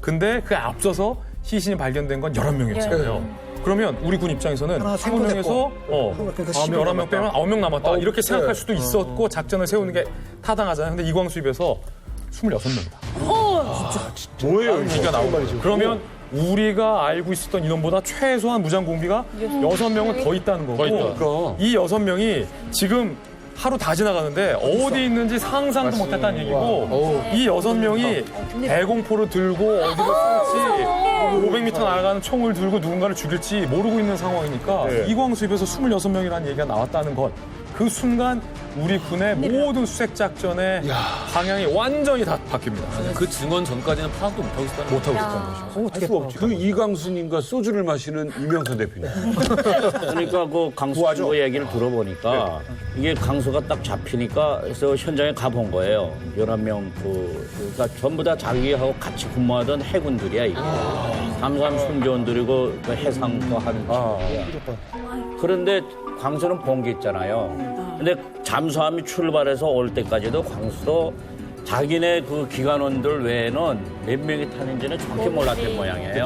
[SPEAKER 4] 근데 그 앞서서 시신이 발견된 건 11명이었잖아요. 그러면 우리 군 입장에서는 20명에서 11명 빼면 9명 남았다. 이렇게 생각할 수도 있었고 작전을 세우는 게 타당하잖아요. 근데 이광수 입에서 26명이다.
[SPEAKER 1] 뭐예요?
[SPEAKER 4] 얘기가 나오고. 그러면 우리가 알고 있었던 인원보다 최소한 무장 공비가 6명은 더 있다는 거고 이 6명이 지금 하루 다 지나가는데 어디 있는지 상상도 못했다는 얘기고 이 6명이 대공포를 들고 어디로 쏠지 500m 날아가는 총을 들고 누군가를 죽일지 모르고 있는 상황이니까 이광수 입에서 26명이라는 얘기가 나왔다는 것. 그 순간 우리 군의 모든 수색 작전의 방향이 완전히 다 바뀝니다.
[SPEAKER 5] 그 증언 전까지는 파악도 못하고 있었다는
[SPEAKER 4] 못하고 있었던 거죠.
[SPEAKER 1] 그 이광수님과 소주를 마시는 이명선 대표님.
[SPEAKER 16] 그러니까 그 강수 친구 얘기를 들어보니까 이게 강수가 딱 잡히니까 그래서 현장에 가본 거예요. 11명 그러니까 전부 다 자기하고 같이 근무하던 해군들이야 이게. 잠수함 순조원들이고 그 해상도 하는 친구야. 그런데 광수는 본 게 있잖아요. 근데 잠수함이 출발해서 올 때까지도 광수도 자기네 그 기관원들 외에는 몇 명이 타는지는 정확히 몰랐던 모양이에요.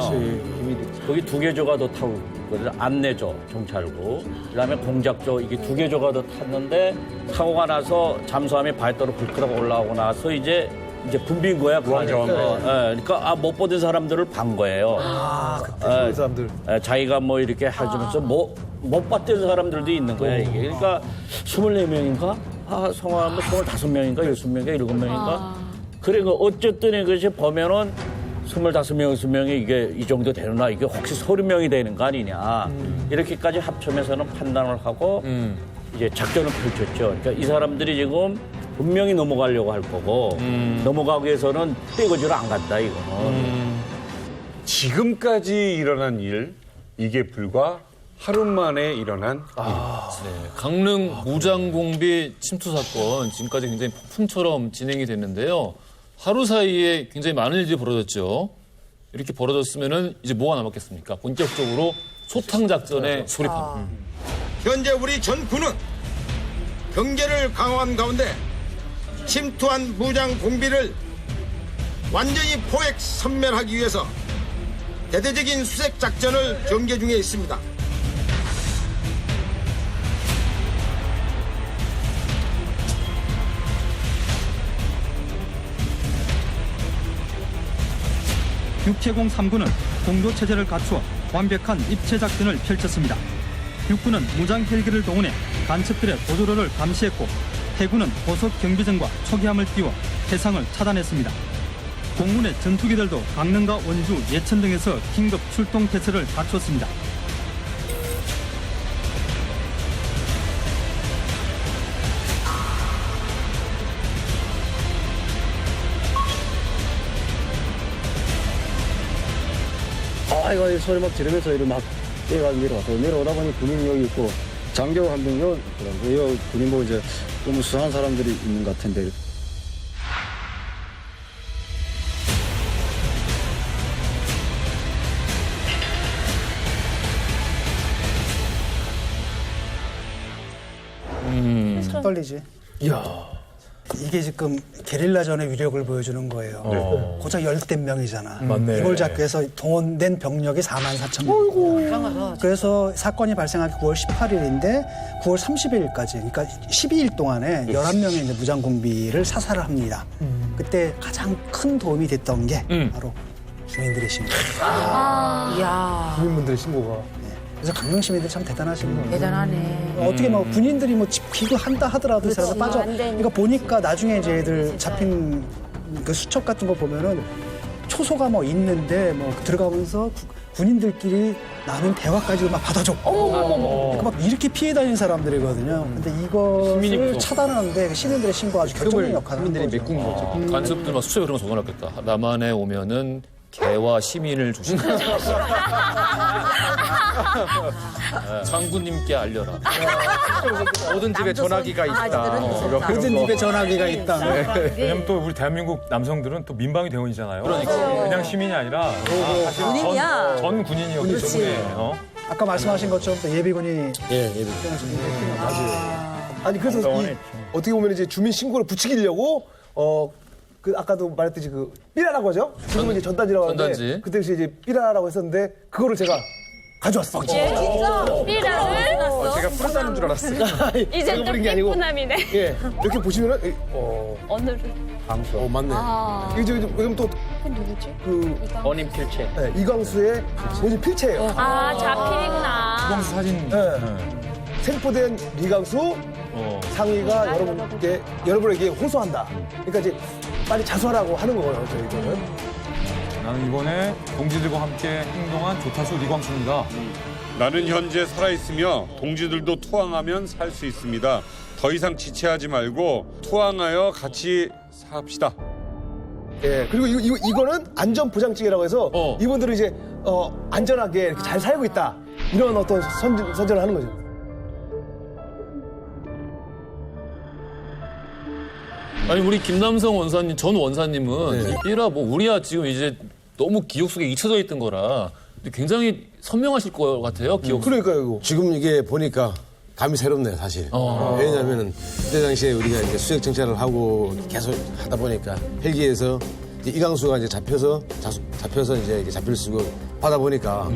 [SPEAKER 16] 거기 2개조가 더 타고 있거든요. 안내조, 경찰고, 그다음에 공작조 이게 2개조가 더 탔는데 사고가 나서 잠수함이 발도로 불 끄고 올라오고 나서 이제 이제 붐빈 거야. 그 안에. 그러니까 못 보던 사람들을 반 거예요.
[SPEAKER 2] 그때 사람들.
[SPEAKER 16] 자기가 뭐 이렇게 하면서 못 봤던 사람들도 있는 거야, 이게. 그러니까 24명인가? 성함은 25명인가? 6명인가? 7명인가? 그러니까 어쨌든 이것이 보면은 25명, 20명이 이게 이 정도 되나? 이게 혹시 30명이 되는 거 아니냐? 이렇게까지 합쳐면서는 판단을 하고 이제 작전을 펼쳤죠. 그러니까 이 사람들이 지금 분명히 넘어가려고 할 거고 넘어가기 위해서는 떼거지로 안 간다, 이거는.
[SPEAKER 1] 지금까지 일어난 일, 이게 불과 하루 만에 일어난
[SPEAKER 5] 강릉 무장공비 침투 사건 지금까지 굉장히 폭풍처럼 진행이 됐는데요. 하루 사이에 굉장히 많은 일들이 벌어졌죠. 이렇게 벌어졌으면은 이제 뭐가 남았겠습니까? 본격적으로 소탕 작전에 돌입합니다.
[SPEAKER 9] 현재 우리 전군은 경계를 강화한 가운데 침투한 무장 공비를 완전히 포획 섬멸하기 위해서 대대적인 수색 작전을 전개 중에 있습니다.
[SPEAKER 14] 육해공 3군은 공조 체제를 갖추어 완벽한 입체 작전을 펼쳤습니다. 육군은 무장 헬기를 동원해 간첩들의 보조로를 감시했고 해군은 고속 경비정과 초기함을 띄워 해상을 차단했습니다. 공군의 전투기들도 강릉과 원주, 예천 등에서 긴급 출동 태세를 갖추었습니다.
[SPEAKER 15] 이거 소리 막 지르면서 이렇게 막 뛰어가서 내려오다 보니 군인이 여기 있고 장교 한 명 여기 있더라고요. 여기 군인 보고 이제 너무 수상한 사람들이 있는 것 같은데.
[SPEAKER 3] 떨리지.
[SPEAKER 2] 이야.
[SPEAKER 3] 이게 지금 게릴라전의 위력을 보여주는 거예요. 고작 10대 명이잖아.
[SPEAKER 4] 맞네.
[SPEAKER 3] 이걸 잡기 위해서 동원된 병력이 44,000명. 그래서 사건이 발생한 게 9월 18일인데 9월 30일까지, 그러니까 12일 동안에 11명의 이제 무장공비를 사살을 합니다. 그때 가장 큰 도움이 됐던 게 바로 주민들의 신고.
[SPEAKER 10] 이야.
[SPEAKER 2] 주민분들의 신고가.
[SPEAKER 3] 그래서 강릉 시민들 참 대단하신 거예요.
[SPEAKER 10] 대단하네.
[SPEAKER 3] 어떻게 뭐 군인들이 뭐 기도한다 하더라도 이 사람들 빠져. 그러니까 보니까 나중에 이제 애들 잡힌 그 수첩 같은 거 보면은 초소가 뭐 있는데 뭐 들어가면서 군인들끼리 나눈 대화까지 막 받아줬고. 그러니까 막 이렇게 피해 다니는 사람들이거든요. 근데 이것을 차단하는데 시민들의 신고 아주 결정적인 역할을 하는 거죠.
[SPEAKER 4] 메꾼 거죠.
[SPEAKER 5] 간첩들 막 수첩에 그런 거 적어놨겠다. 남한에 오면은 개와 시민을 주신다. 장군님께 알려라.
[SPEAKER 17] 모든 집에 전화기가 있다.
[SPEAKER 3] 모든 집에 전화기가 있다.
[SPEAKER 4] 왜냐면 또 우리 대한민국 남성들은 또 민방위 대원이잖아요.
[SPEAKER 5] 그러니까.
[SPEAKER 4] 그냥 시민이 아니라 사실
[SPEAKER 10] 군인이야.
[SPEAKER 4] 전 군인이었기 때문에.
[SPEAKER 3] 아까 말씀하신 것처럼 또 예비군이
[SPEAKER 2] 아니 그래서 어떻게 보면 이제 주민 신고를 부추기려고 그 아까도 말했듯이 그 삐라라고 하죠. 지금은 이제 전단지라고 하는데
[SPEAKER 5] 전단지.
[SPEAKER 2] 그때 이제 삐라라고 했었는데 그거를 제가 가져왔어요.
[SPEAKER 6] 진짜? 삐라를?
[SPEAKER 2] 제가 풀었다는 줄 알았어요.
[SPEAKER 6] 이제 또 삐꾸남이네.
[SPEAKER 2] 예, 이렇게 보시면은
[SPEAKER 6] 오늘은.
[SPEAKER 2] 강수. 맞네. 이제 그럼 또
[SPEAKER 6] 누구지?
[SPEAKER 16] 본인 필체.
[SPEAKER 2] 네, 이광수의 본인 필체예요.
[SPEAKER 6] 자필이구나.
[SPEAKER 4] 이광수 사진.
[SPEAKER 2] 생포된 이광수 상의가 여러분에게 호소한다. 그러니까 이제 빨리 자수하라고 하는 거예요, 저희는.
[SPEAKER 4] 나는 이번에 동지들과 함께 행동한 조타수 이광수입니다.
[SPEAKER 1] 나는 현재 살아있으며 동지들도 투항하면 살 수 있습니다. 더 이상 지체하지 말고 투항하여 같이 삽시다.
[SPEAKER 2] 예, 그리고 이거는 안전보장증이라고 해서 이분들은 이제 안전하게 이렇게 잘 살고 있다. 이런 어떤 선전을 하는 거죠.
[SPEAKER 5] 아니 우리 김남성 원사님, 전 원사님은 이 삐라 뭐 우리야 지금 이제 너무 기억 속에 잊혀져 있던 거라 굉장히 선명하실 것 같아요. 기억.
[SPEAKER 2] 그러니까요.
[SPEAKER 18] 지금 이게 보니까 감이 새롭네요, 사실. 왜냐하면은 그때 당시에 우리가 이제 수색 정찰을 하고 계속 하다 보니까 헬기에서 이제 이광수가 이제 잡혀서 이제 이렇게 잡힐 수고 하다 보니까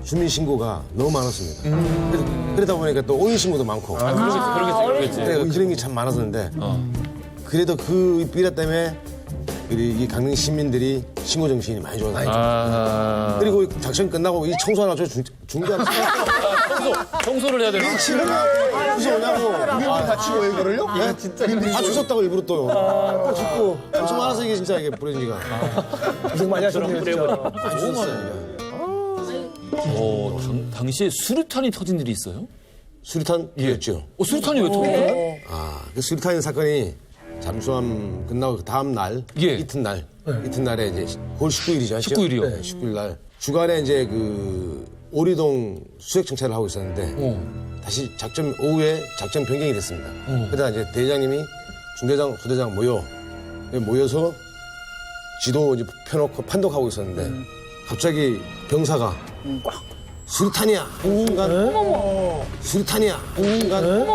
[SPEAKER 18] 주민 신고가 너무 많았습니다. 그러다 보니까 또 오인 신고도 많고.
[SPEAKER 5] 그러겠지.
[SPEAKER 18] 네, 그런 게 참 많았었는데 그래도 그 비라 때문에 이 강릉 시민들이 신고 정신이 많이 좋아졌어요. 그리고 작전 끝나고 이 청소하나 저 중대한
[SPEAKER 5] 청소를 해야 되는
[SPEAKER 18] 무슨 오냐고.
[SPEAKER 2] 다 치워요, 이거를요?
[SPEAKER 18] 네? 진짜 다 주웠다고 일부러 또. 또 줍고. 엄청 많아서 이게 진짜 이게 브랜지가.
[SPEAKER 2] 고생 많이 하셨네요, 진짜.
[SPEAKER 18] 다 주웠어요.
[SPEAKER 5] 당시에 수류탄이 터진 일이 있어요?
[SPEAKER 18] 수류탄이었죠.
[SPEAKER 5] 수류탄이 왜 터져요?
[SPEAKER 18] 그 수류탄 사건이 잠수함 끝나고 그 다음 날, 이튿날에 이제 9월 19일이죠.
[SPEAKER 5] 19일이요?
[SPEAKER 18] 네, 19일 날. 주간에 이제 그 오리동 수색 정찰을 하고 있었는데 다시 오후에 작전 변경이 됐습니다. 그러다 이제 대장님이 중대장, 후대장 모여서 지도 이제 펴놓고 판독하고 있었는데 갑자기 병사가 수류탄이야. 순간 수류탄이야. 순간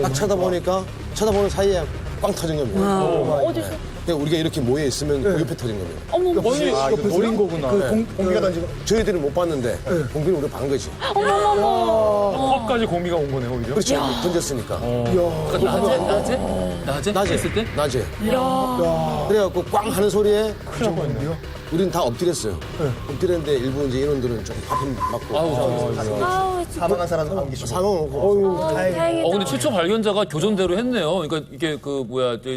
[SPEAKER 18] 딱 쳐다보는 사이에 꽝 터진 겁니다.
[SPEAKER 10] 어디서?
[SPEAKER 18] 그러니까 우리가 이렇게 모여 있으면 그 옆에 터진 겁니다.
[SPEAKER 10] 어머,
[SPEAKER 2] 이거 노린 거구나. 공비가 던지고.
[SPEAKER 18] 저희들은 못 봤는데 공비는 우리가 반 거지.
[SPEAKER 4] 컵까지 공비가 온 거네요, 오히려.
[SPEAKER 18] 그렇죠. 던졌으니까.
[SPEAKER 5] 낮에 했을 때?
[SPEAKER 18] 낮에. 그래갖고 꽝 하는 소리에 우리는 다 엎드렸어요. 엎드렸는데 일부 이제 인원들은 좀 파편 맞고.
[SPEAKER 2] 사망한 사람도 한 계시고.
[SPEAKER 18] 사망하고.
[SPEAKER 5] 근데 최초 발견자가 교전대로 했네요. 그러니까 이게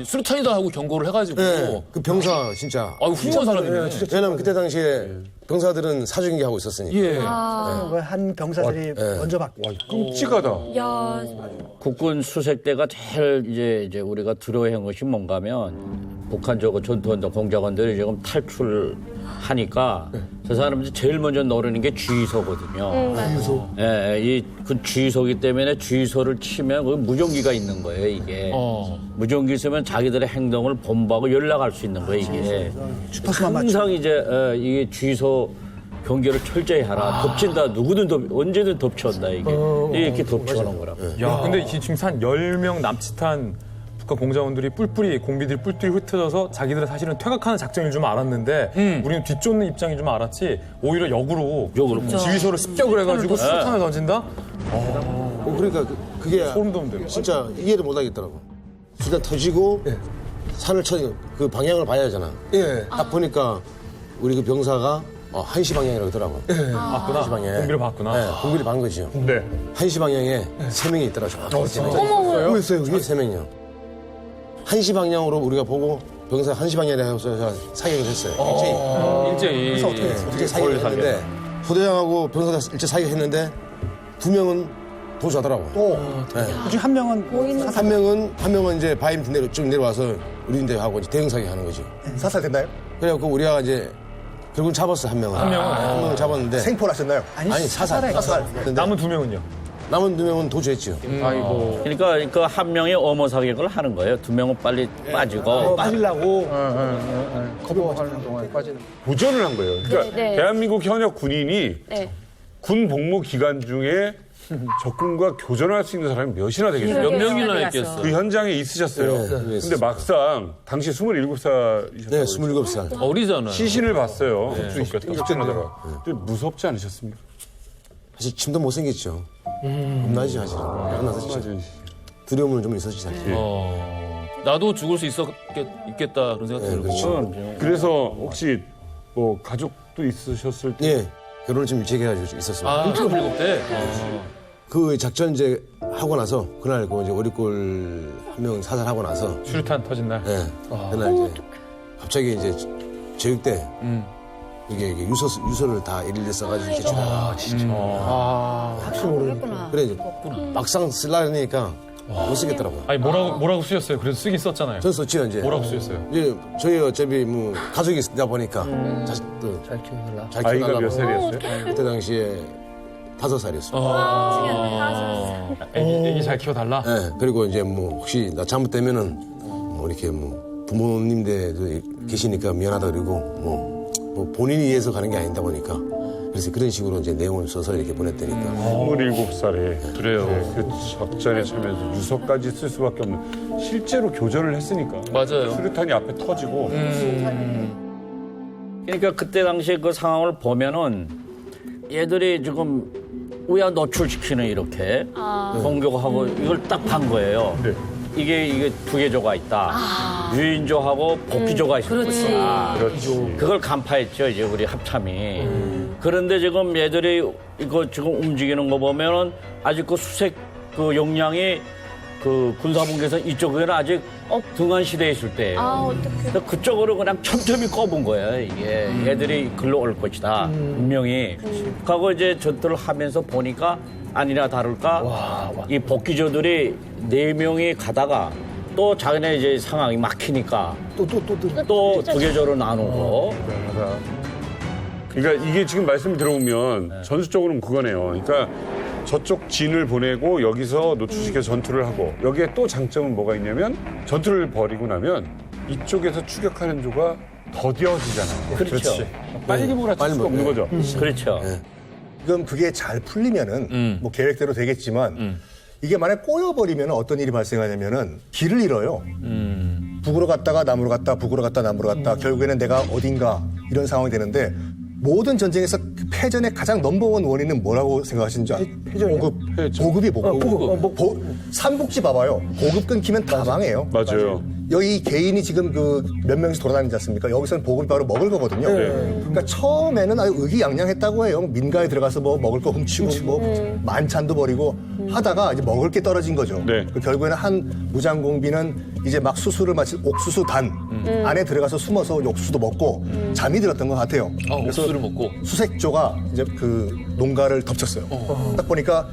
[SPEAKER 5] 수류탄이다 하고 경고를 해가지고.
[SPEAKER 18] 네, 그 병사 진짜.
[SPEAKER 5] 훌륭한 사람이네.
[SPEAKER 18] 왜냐면 그때 당시에 병사들은 사주경기 하고 있었으니까.
[SPEAKER 5] 예.
[SPEAKER 3] 한 병사들이 먼저 받고.
[SPEAKER 1] 끔찍하다.
[SPEAKER 16] 국군 수색대가 제일 이제 우리가 두려워한 것이 뭔가면 북한 전투원들 공작원들이 지금 탈출하니까 저 사람들이 제일 먼저 노리는 게 주유소거든요.
[SPEAKER 2] 주유소?
[SPEAKER 16] 예, 그 주유소기 때문에 주유소를 치면 거기 무전기가 있는 거예요, 이게. 무전기 있으면 자기들의 행동을 본부하고 연락할 수 있는 거예요, 이게. 항상 이제 이게 주유소 경계를 철저히 하라. 덮친다. 누구든 언제든 덮쳐온다, 이게. 이렇게 덮쳐오는 거라고.
[SPEAKER 4] 야, 근데 지금 한 10명 남짓한 북한 공작원들이 공비들이 뿔뿔이 흩어져서 자기들은 사실은 퇴각하는 작전일 줄 알았는데 우리는 뒤쫓는 입장인 줄 알았지 오히려 역으로 지휘소를 습격을 해가지고 수류탄을 던진다?
[SPEAKER 18] 그러니까 그게
[SPEAKER 4] 소름 돋는데요.
[SPEAKER 18] 진짜 이해를 못 하겠더라고. 수류탄 터지고 산을 그 방향을 봐야 하잖아. 딱 보니까 우리 그 병사가 1시 방향이라고 하더라고.
[SPEAKER 4] 봤구나.
[SPEAKER 18] 1시 방향에.
[SPEAKER 4] 공비를 봤구나.
[SPEAKER 18] 네, 공비를 본 거죠.
[SPEAKER 4] 네.
[SPEAKER 18] 1시 방향에 3명이 있더라고.
[SPEAKER 10] 어머.
[SPEAKER 18] 뭐였어요, 그게? 3명이요. 1시 방향으로 우리가 보고 병사 1시 방향에 해서 제가 사격을 했어요.
[SPEAKER 5] 일제히.
[SPEAKER 18] 그래서 어떻게 했어요? 일제 사격을 했는데 소대장하고 병사가 일제 사격했는데 2명은 도주하더라고.
[SPEAKER 3] 그중 한 명은
[SPEAKER 18] 한 명은 이제 바임 쭉 내려와서 우리인데 하고 이제 대응 사격 하는 거지.
[SPEAKER 2] 사살됐나요?
[SPEAKER 18] 그래갖고 우리가 이제 결국은 잡았어 한 명은. 한 명을 잡았는데.
[SPEAKER 2] 생포하셨나요?
[SPEAKER 18] 아니 사살.
[SPEAKER 4] 남은 2명은요?
[SPEAKER 18] 남은 2명은 도주했죠.
[SPEAKER 16] 아이고. 그러니까 그 한 명이 어머 사격을 하는 거예요. 2명은 빨리 빠지고.
[SPEAKER 3] 빠지려고.
[SPEAKER 2] 커버하는 동안에 빠지는.
[SPEAKER 1] 도전을 한 거예요. 그러니까
[SPEAKER 6] 네.
[SPEAKER 1] 대한민국 현역 군인이 군 복무 기간 중에 적군과 교전할 수 있는 사람이 몇이나 되겠어요?
[SPEAKER 5] 몇 명이나 있겠어요?
[SPEAKER 1] 그 현장에 있으셨어요. 근데 막상 당시 27살이셨어요.
[SPEAKER 18] 네, 27살.
[SPEAKER 5] 어리잖아요.
[SPEAKER 1] 시신을 봤어요. 접전하다가. 무섭지 않으셨습니까?
[SPEAKER 18] 사실 침도 못 생겼죠. 겁나지 사실은. 겁나서 진짜. 두려움은 좀 있었지 사실.
[SPEAKER 5] 나도 죽을 수 있겠다 그런 생각 들고.
[SPEAKER 18] 그렇죠.
[SPEAKER 1] 그래서 혹시 뭐 가족도 있으셨을 때?
[SPEAKER 18] 예. 결혼을 좀 일찍 해가지고 있었습니다.
[SPEAKER 5] 일찍 불급 때?
[SPEAKER 18] 그 작전 이제 하고 나서 그날 그 이제 어리골 한 명 사살하고 나서
[SPEAKER 4] 수류탄 터진 날.
[SPEAKER 18] 네. 그날 이제 갑자기 이제 제육 때 이게 유서를 다 일일이 써가지고 이제 주다가
[SPEAKER 4] 진짜.
[SPEAKER 3] 혹시 모르겠구나.
[SPEAKER 18] 그래 이제 막상 쓰려니까 못 쓰겠더라고요.
[SPEAKER 4] 아니 뭐라고 쓰셨어요? 그래도 쓰긴 썼잖아요.
[SPEAKER 18] 전 썼지요 이제.
[SPEAKER 4] 뭐라고 쓰셨어요?
[SPEAKER 18] 이제 저희 어차피 뭐 가족이 있다 보니까 자식도
[SPEAKER 3] 잘 키워달라.
[SPEAKER 18] 잘
[SPEAKER 1] 아이가
[SPEAKER 18] 키워달라고.
[SPEAKER 1] 몇 살이었어요?
[SPEAKER 18] 그때 당시에 5살이었어요.
[SPEAKER 4] 애기 잘 키워달라?
[SPEAKER 18] 네, 그리고 이제 뭐 혹시 나 잘못되면은 뭐 이렇게 뭐 부모님들도 계시니까 미안하다 그리고 뭐 본인이 위해서 가는 게 아니다 보니까 그래서 그런 식으로 이제 내용을 써서 이렇게 보냈다니까.
[SPEAKER 1] 27살에 그래요. 그 작전에 참여해서 유서까지 쓸 수밖에 없는 실제로 교전을 했으니까.
[SPEAKER 5] 맞아요.
[SPEAKER 1] 수류탄이 앞에 터지고.
[SPEAKER 16] 그러니까 그때 당시에 그 상황을 보면은 얘들이 지금 우야 노출시키는 이렇게 공격하고 이걸 딱 한 거예요. 이게 두 개조가 있다. 유인조하고 복귀조가 있었구나. 그걸 간파했죠, 이제 우리 합참이. 그런데 지금 얘들이 이거 지금 움직이는 거 보면은 아직 그 수색 그 용량이 그 군사분계선 이쪽에는 아직 등한시대에 있을 때예요. 어떡해. 그쪽으로 그냥 촘촘히 꺼본 거예요, 이게. 얘들이 글로 올 것이다. 분명히. 하고 이제 전투를 하면서 보니까 아니나 다를까 이 복귀조들이 4명이 가다가 또 자기네 이제 상황이 막히니까 또 두 개조로 나누고.
[SPEAKER 1] 그러니까 이게 지금 말씀 들어보면 전술적으로는 그거네요. 그러니까 저쪽 진을 보내고 여기서 노출시켜서 전투를 하고 여기에 또 장점은 뭐가 있냐면 전투를 벌이고 나면 이쪽에서 추격하는 조가 더뎌지잖아요.
[SPEAKER 16] 그렇죠.
[SPEAKER 1] 빨리 몰아칠 수가 없는 거죠.
[SPEAKER 16] 그렇죠.
[SPEAKER 2] 지금 그게 잘 풀리면은 뭐 계획대로 되겠지만 이게 만약 꼬여버리면 어떤 일이 발생하냐면은 길을 잃어요. 북으로 갔다가 남으로 갔다, 북으로 갔다, 남으로 갔다. 결국에는 내가 어딘가 이런 상황이 되는데 모든 전쟁에서 패전의 가장 넘버원 원인은 뭐라고 생각하시는지 보급이 보급. 삼국지 봐봐요. 보급 끊기면 다 망해요.
[SPEAKER 1] 맞아요.
[SPEAKER 2] 여기 개인이 지금 그 몇 명씩 돌아다니지 않습니까? 여기서는 보급이 바로 먹을 거거든요. 그러니까 처음에는 아주 의기양양했다고 해요. 민가에 들어가서 뭐 먹을 거 훔치고 뭐 만찬도 벌이고 하다가 이제 먹을 게 떨어진 거죠. 결국에는 한 무장공비는 이제 막 수술을 마친 옥수수단 안에 들어가서 숨어서 옥수수도 먹고 잠이 들었던 것 같아요.
[SPEAKER 5] 옥수수를 먹고
[SPEAKER 2] 수색조가 이제 그 농가를 덮쳤어요. 딱 보니까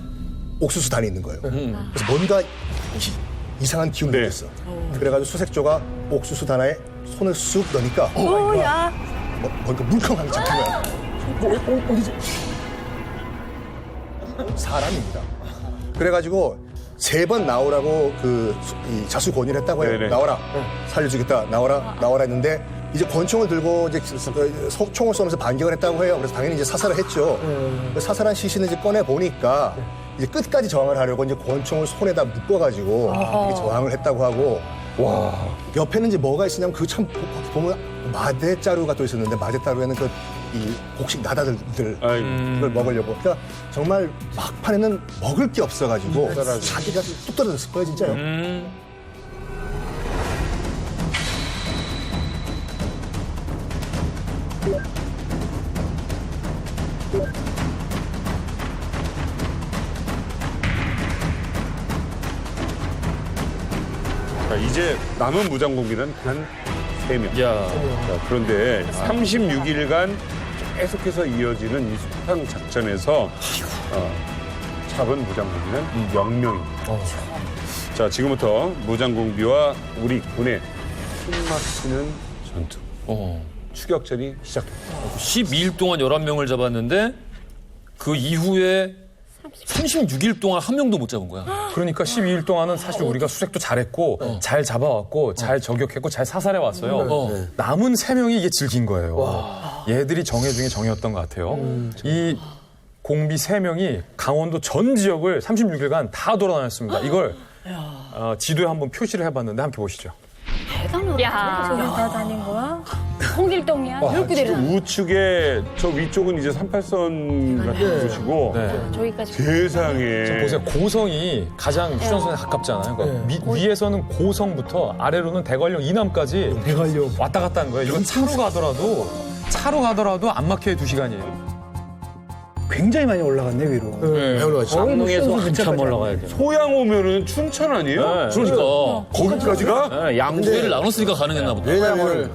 [SPEAKER 2] 옥수수단이 있는 거예요. 그래서 뭔가 이상한 기운이 느꼈어. 그래가지고 수색조가 옥수수단에 손을 쑥 넣으니까
[SPEAKER 6] 오야.
[SPEAKER 2] 뭔가 물컹하게 잡힌 거야. 어디지? 사람입니다. 그래가지고 3번 나오라고 이 자수 권유를 했다고 해요. 나와라. 살려주겠다. 나와라. 했는데 이제 권총을 들고 이제 총을 쏘면서 반격을 했다고 해요. 그래서 당연히 이제 사살을 했죠. 사살한 시신을 이제 꺼내 보니까 이제 끝까지 저항을 하려고 이제 권총을 손에다 묶어가지고 저항을 했다고 하고. 와. 옆에는 이제 뭐가 있으냐면 그 참 보면 마대자루가 또 있었는데 마대자루에는 이 곡식 나다들 그걸 먹으려고. 그러니까 정말 막판에는 먹을 게 없어가지고 자기가 뚝 떨어졌을 거예요, 진짜요.
[SPEAKER 1] 자, 이제 남은 무장공비는 한 3명. 자, 그런데 36일간 계속해서 이어지는 이 수탕 작전에서 잡은 무장공비는 0명입니다. 자, 지금부터 무장공비와 우리 군의 숨막히는 전투. 추격전이 시작됩니다.
[SPEAKER 5] 12일 동안 11명을 잡았는데 그 이후에 36일 동안 한 명도 못 잡은 거야.
[SPEAKER 4] 그러니까 12일 동안은 사실 우리가 수색도 잘했고 잘 잡아왔고 잘 저격했고 잘 사살해왔어요. 남은 3명이 이게 즐긴 거예요. 얘들이 정예 중에 정예였던 것 같아요. 이 공비 3명이 강원도 전 지역을 36일간 다 돌아다녔습니다. 이걸 지도에 한번 표시를 해봤는데 함께 보시죠.
[SPEAKER 6] 대단하다.
[SPEAKER 21] 야.
[SPEAKER 6] 저기 다 다닌 거야?
[SPEAKER 21] 홍길동이야. 이렇게 되려.
[SPEAKER 1] 우측에 저 위쪽은 이제 38선 같은 곳이고
[SPEAKER 21] 저기까지.
[SPEAKER 1] 세상에.
[SPEAKER 4] 보세요. 고성이 가장 휴전선에 가깝잖아요. 그러니까 위에서는 고성부터 아래로는 대관령 이남까지 왔다 갔다 하는 거예요. 이건 차로 가더라도 안 막혀야 2시간이에요.
[SPEAKER 3] 굉장히 많이 올라갔네, 위로.
[SPEAKER 18] 많이 올라갔죠.
[SPEAKER 16] 강릉에서 한참 올라가야 돼요.
[SPEAKER 1] 소양 오면은 춘천 아니에요?
[SPEAKER 5] 그러니까.
[SPEAKER 1] 거기까지가?
[SPEAKER 5] 양구대를 나눴으니까 가능했나 보다.
[SPEAKER 18] 왜냐면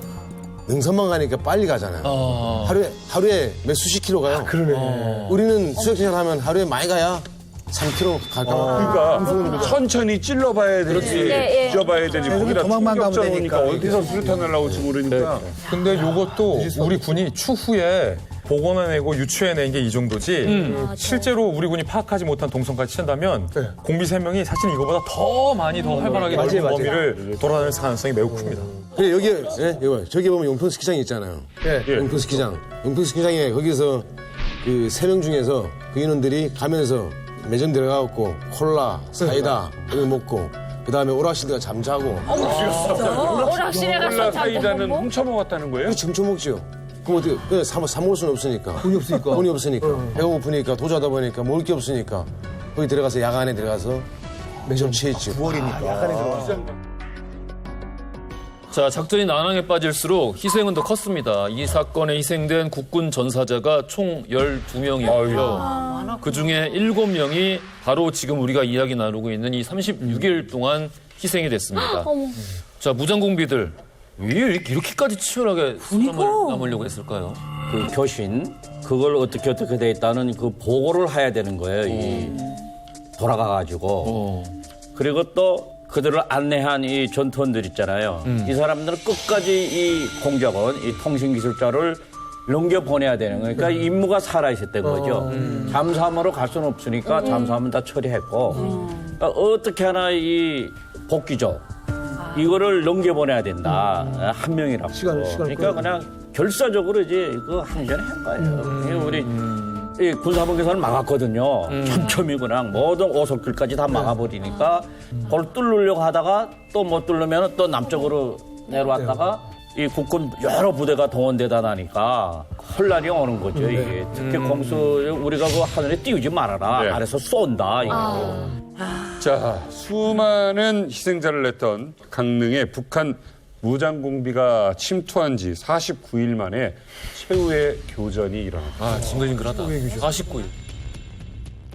[SPEAKER 18] 능선만 가니까 빨리 가잖아요. 하루에 몇 수십 킬로 가요.
[SPEAKER 3] 그러네.
[SPEAKER 18] 우리는 수색전 하면 하루에 많이 가야 3km 갈까.
[SPEAKER 1] 그러니까 천천히 찔러봐야 되지, 쪄봐야 되지. 거기다
[SPEAKER 3] 도망만 가면
[SPEAKER 1] 충격전 오니까
[SPEAKER 3] 되니까.
[SPEAKER 1] 어디서 수류탄 날라올지 모르니까.
[SPEAKER 4] 근데 요것도 우리 군이 추후에 복원해내고 유추해낸 게 이 정도지 실제로 우리 군이 파악하지 못한 동선까지 친다면 공비 3명이 사실 이거보다 더 많이 더 활발하게 넓은 범위를 돌아다닐 가능성이 매우 큽니다.
[SPEAKER 18] 그래, 이거 저기 보면 용평 스키장이 있잖아요. 용평 스키장. 용평 스키장에 거기서 그 3명 중에서 그 인원들이 가면서 매점 들어가고 콜라, 사이다 이거 먹고 그 다음에 오락실에가 잠자고.
[SPEAKER 21] 오락실에 가서
[SPEAKER 1] 콜라 사이다는 훔쳐먹었다는 거예요?
[SPEAKER 18] 그렇지, 훔쳐먹죠. 그럼 어떻게, 사 먹을 수는 없으니까. 돈이 없으니까. 배가 고프니까, 도주하다 보니까 먹을 게 없으니까. 거기 들어가서 야간에 들어가서 좀 취했지.
[SPEAKER 2] 9월이니까. 약간의 들어왔어.
[SPEAKER 5] 자, 작전이 난항에 빠질수록 희생은 더 컸습니다. 이 사건에 희생된 국군 전사자가 총 12명이었고요. 그중에 7명이 바로 지금 우리가 이야기 나누고 있는 이 36일 동안 희생이 됐습니다. 자, 무장공비들 왜 이렇게까지 치열하게 살아남으려고 남으려고 했을까요?
[SPEAKER 16] 그 교신 그걸 어떻게 돼 있다는 그 보고를 해야 되는 거예요. 이 돌아가가지고 그리고 또 그들을 안내한 이 전투원들 있잖아요. 이 사람들은 끝까지 이 공작원, 이 통신기술자를 넘겨보내야 되는 거예요. 그러니까 임무가 살아있었던 거죠. 잠수함으로 갈 수는 없으니까 잠수함은 다 처리했고 그러니까 어떻게 하나 이 복귀죠. 이거를 넘겨보내야 된다. 한 명이라고. 그러니까 그냥 결사적으로 이제 그 항전을 한 거예요. 우리 이 군사분계선을 막았거든요. 촘촘히 그냥 모든 오솔길까지 다 막아버리니까 그걸 뚫으려고 하다가 또 못 뚫으면 또 남쪽으로 내려왔다가 이 국군 여러 부대가 동원되다 나니까 혼란이 오는 거죠. 이게 특히 공수 우리가 그 하늘에 띄우지 말아라.
[SPEAKER 1] 네.
[SPEAKER 16] 아래서 쏜다. 이거.
[SPEAKER 1] 자, 수많은 희생자를 냈던 강릉에 북한 무장공비가 침투한 지 49일 만에 최후의 교전이 일어났다.
[SPEAKER 5] 아, 징글징글하다. 49일.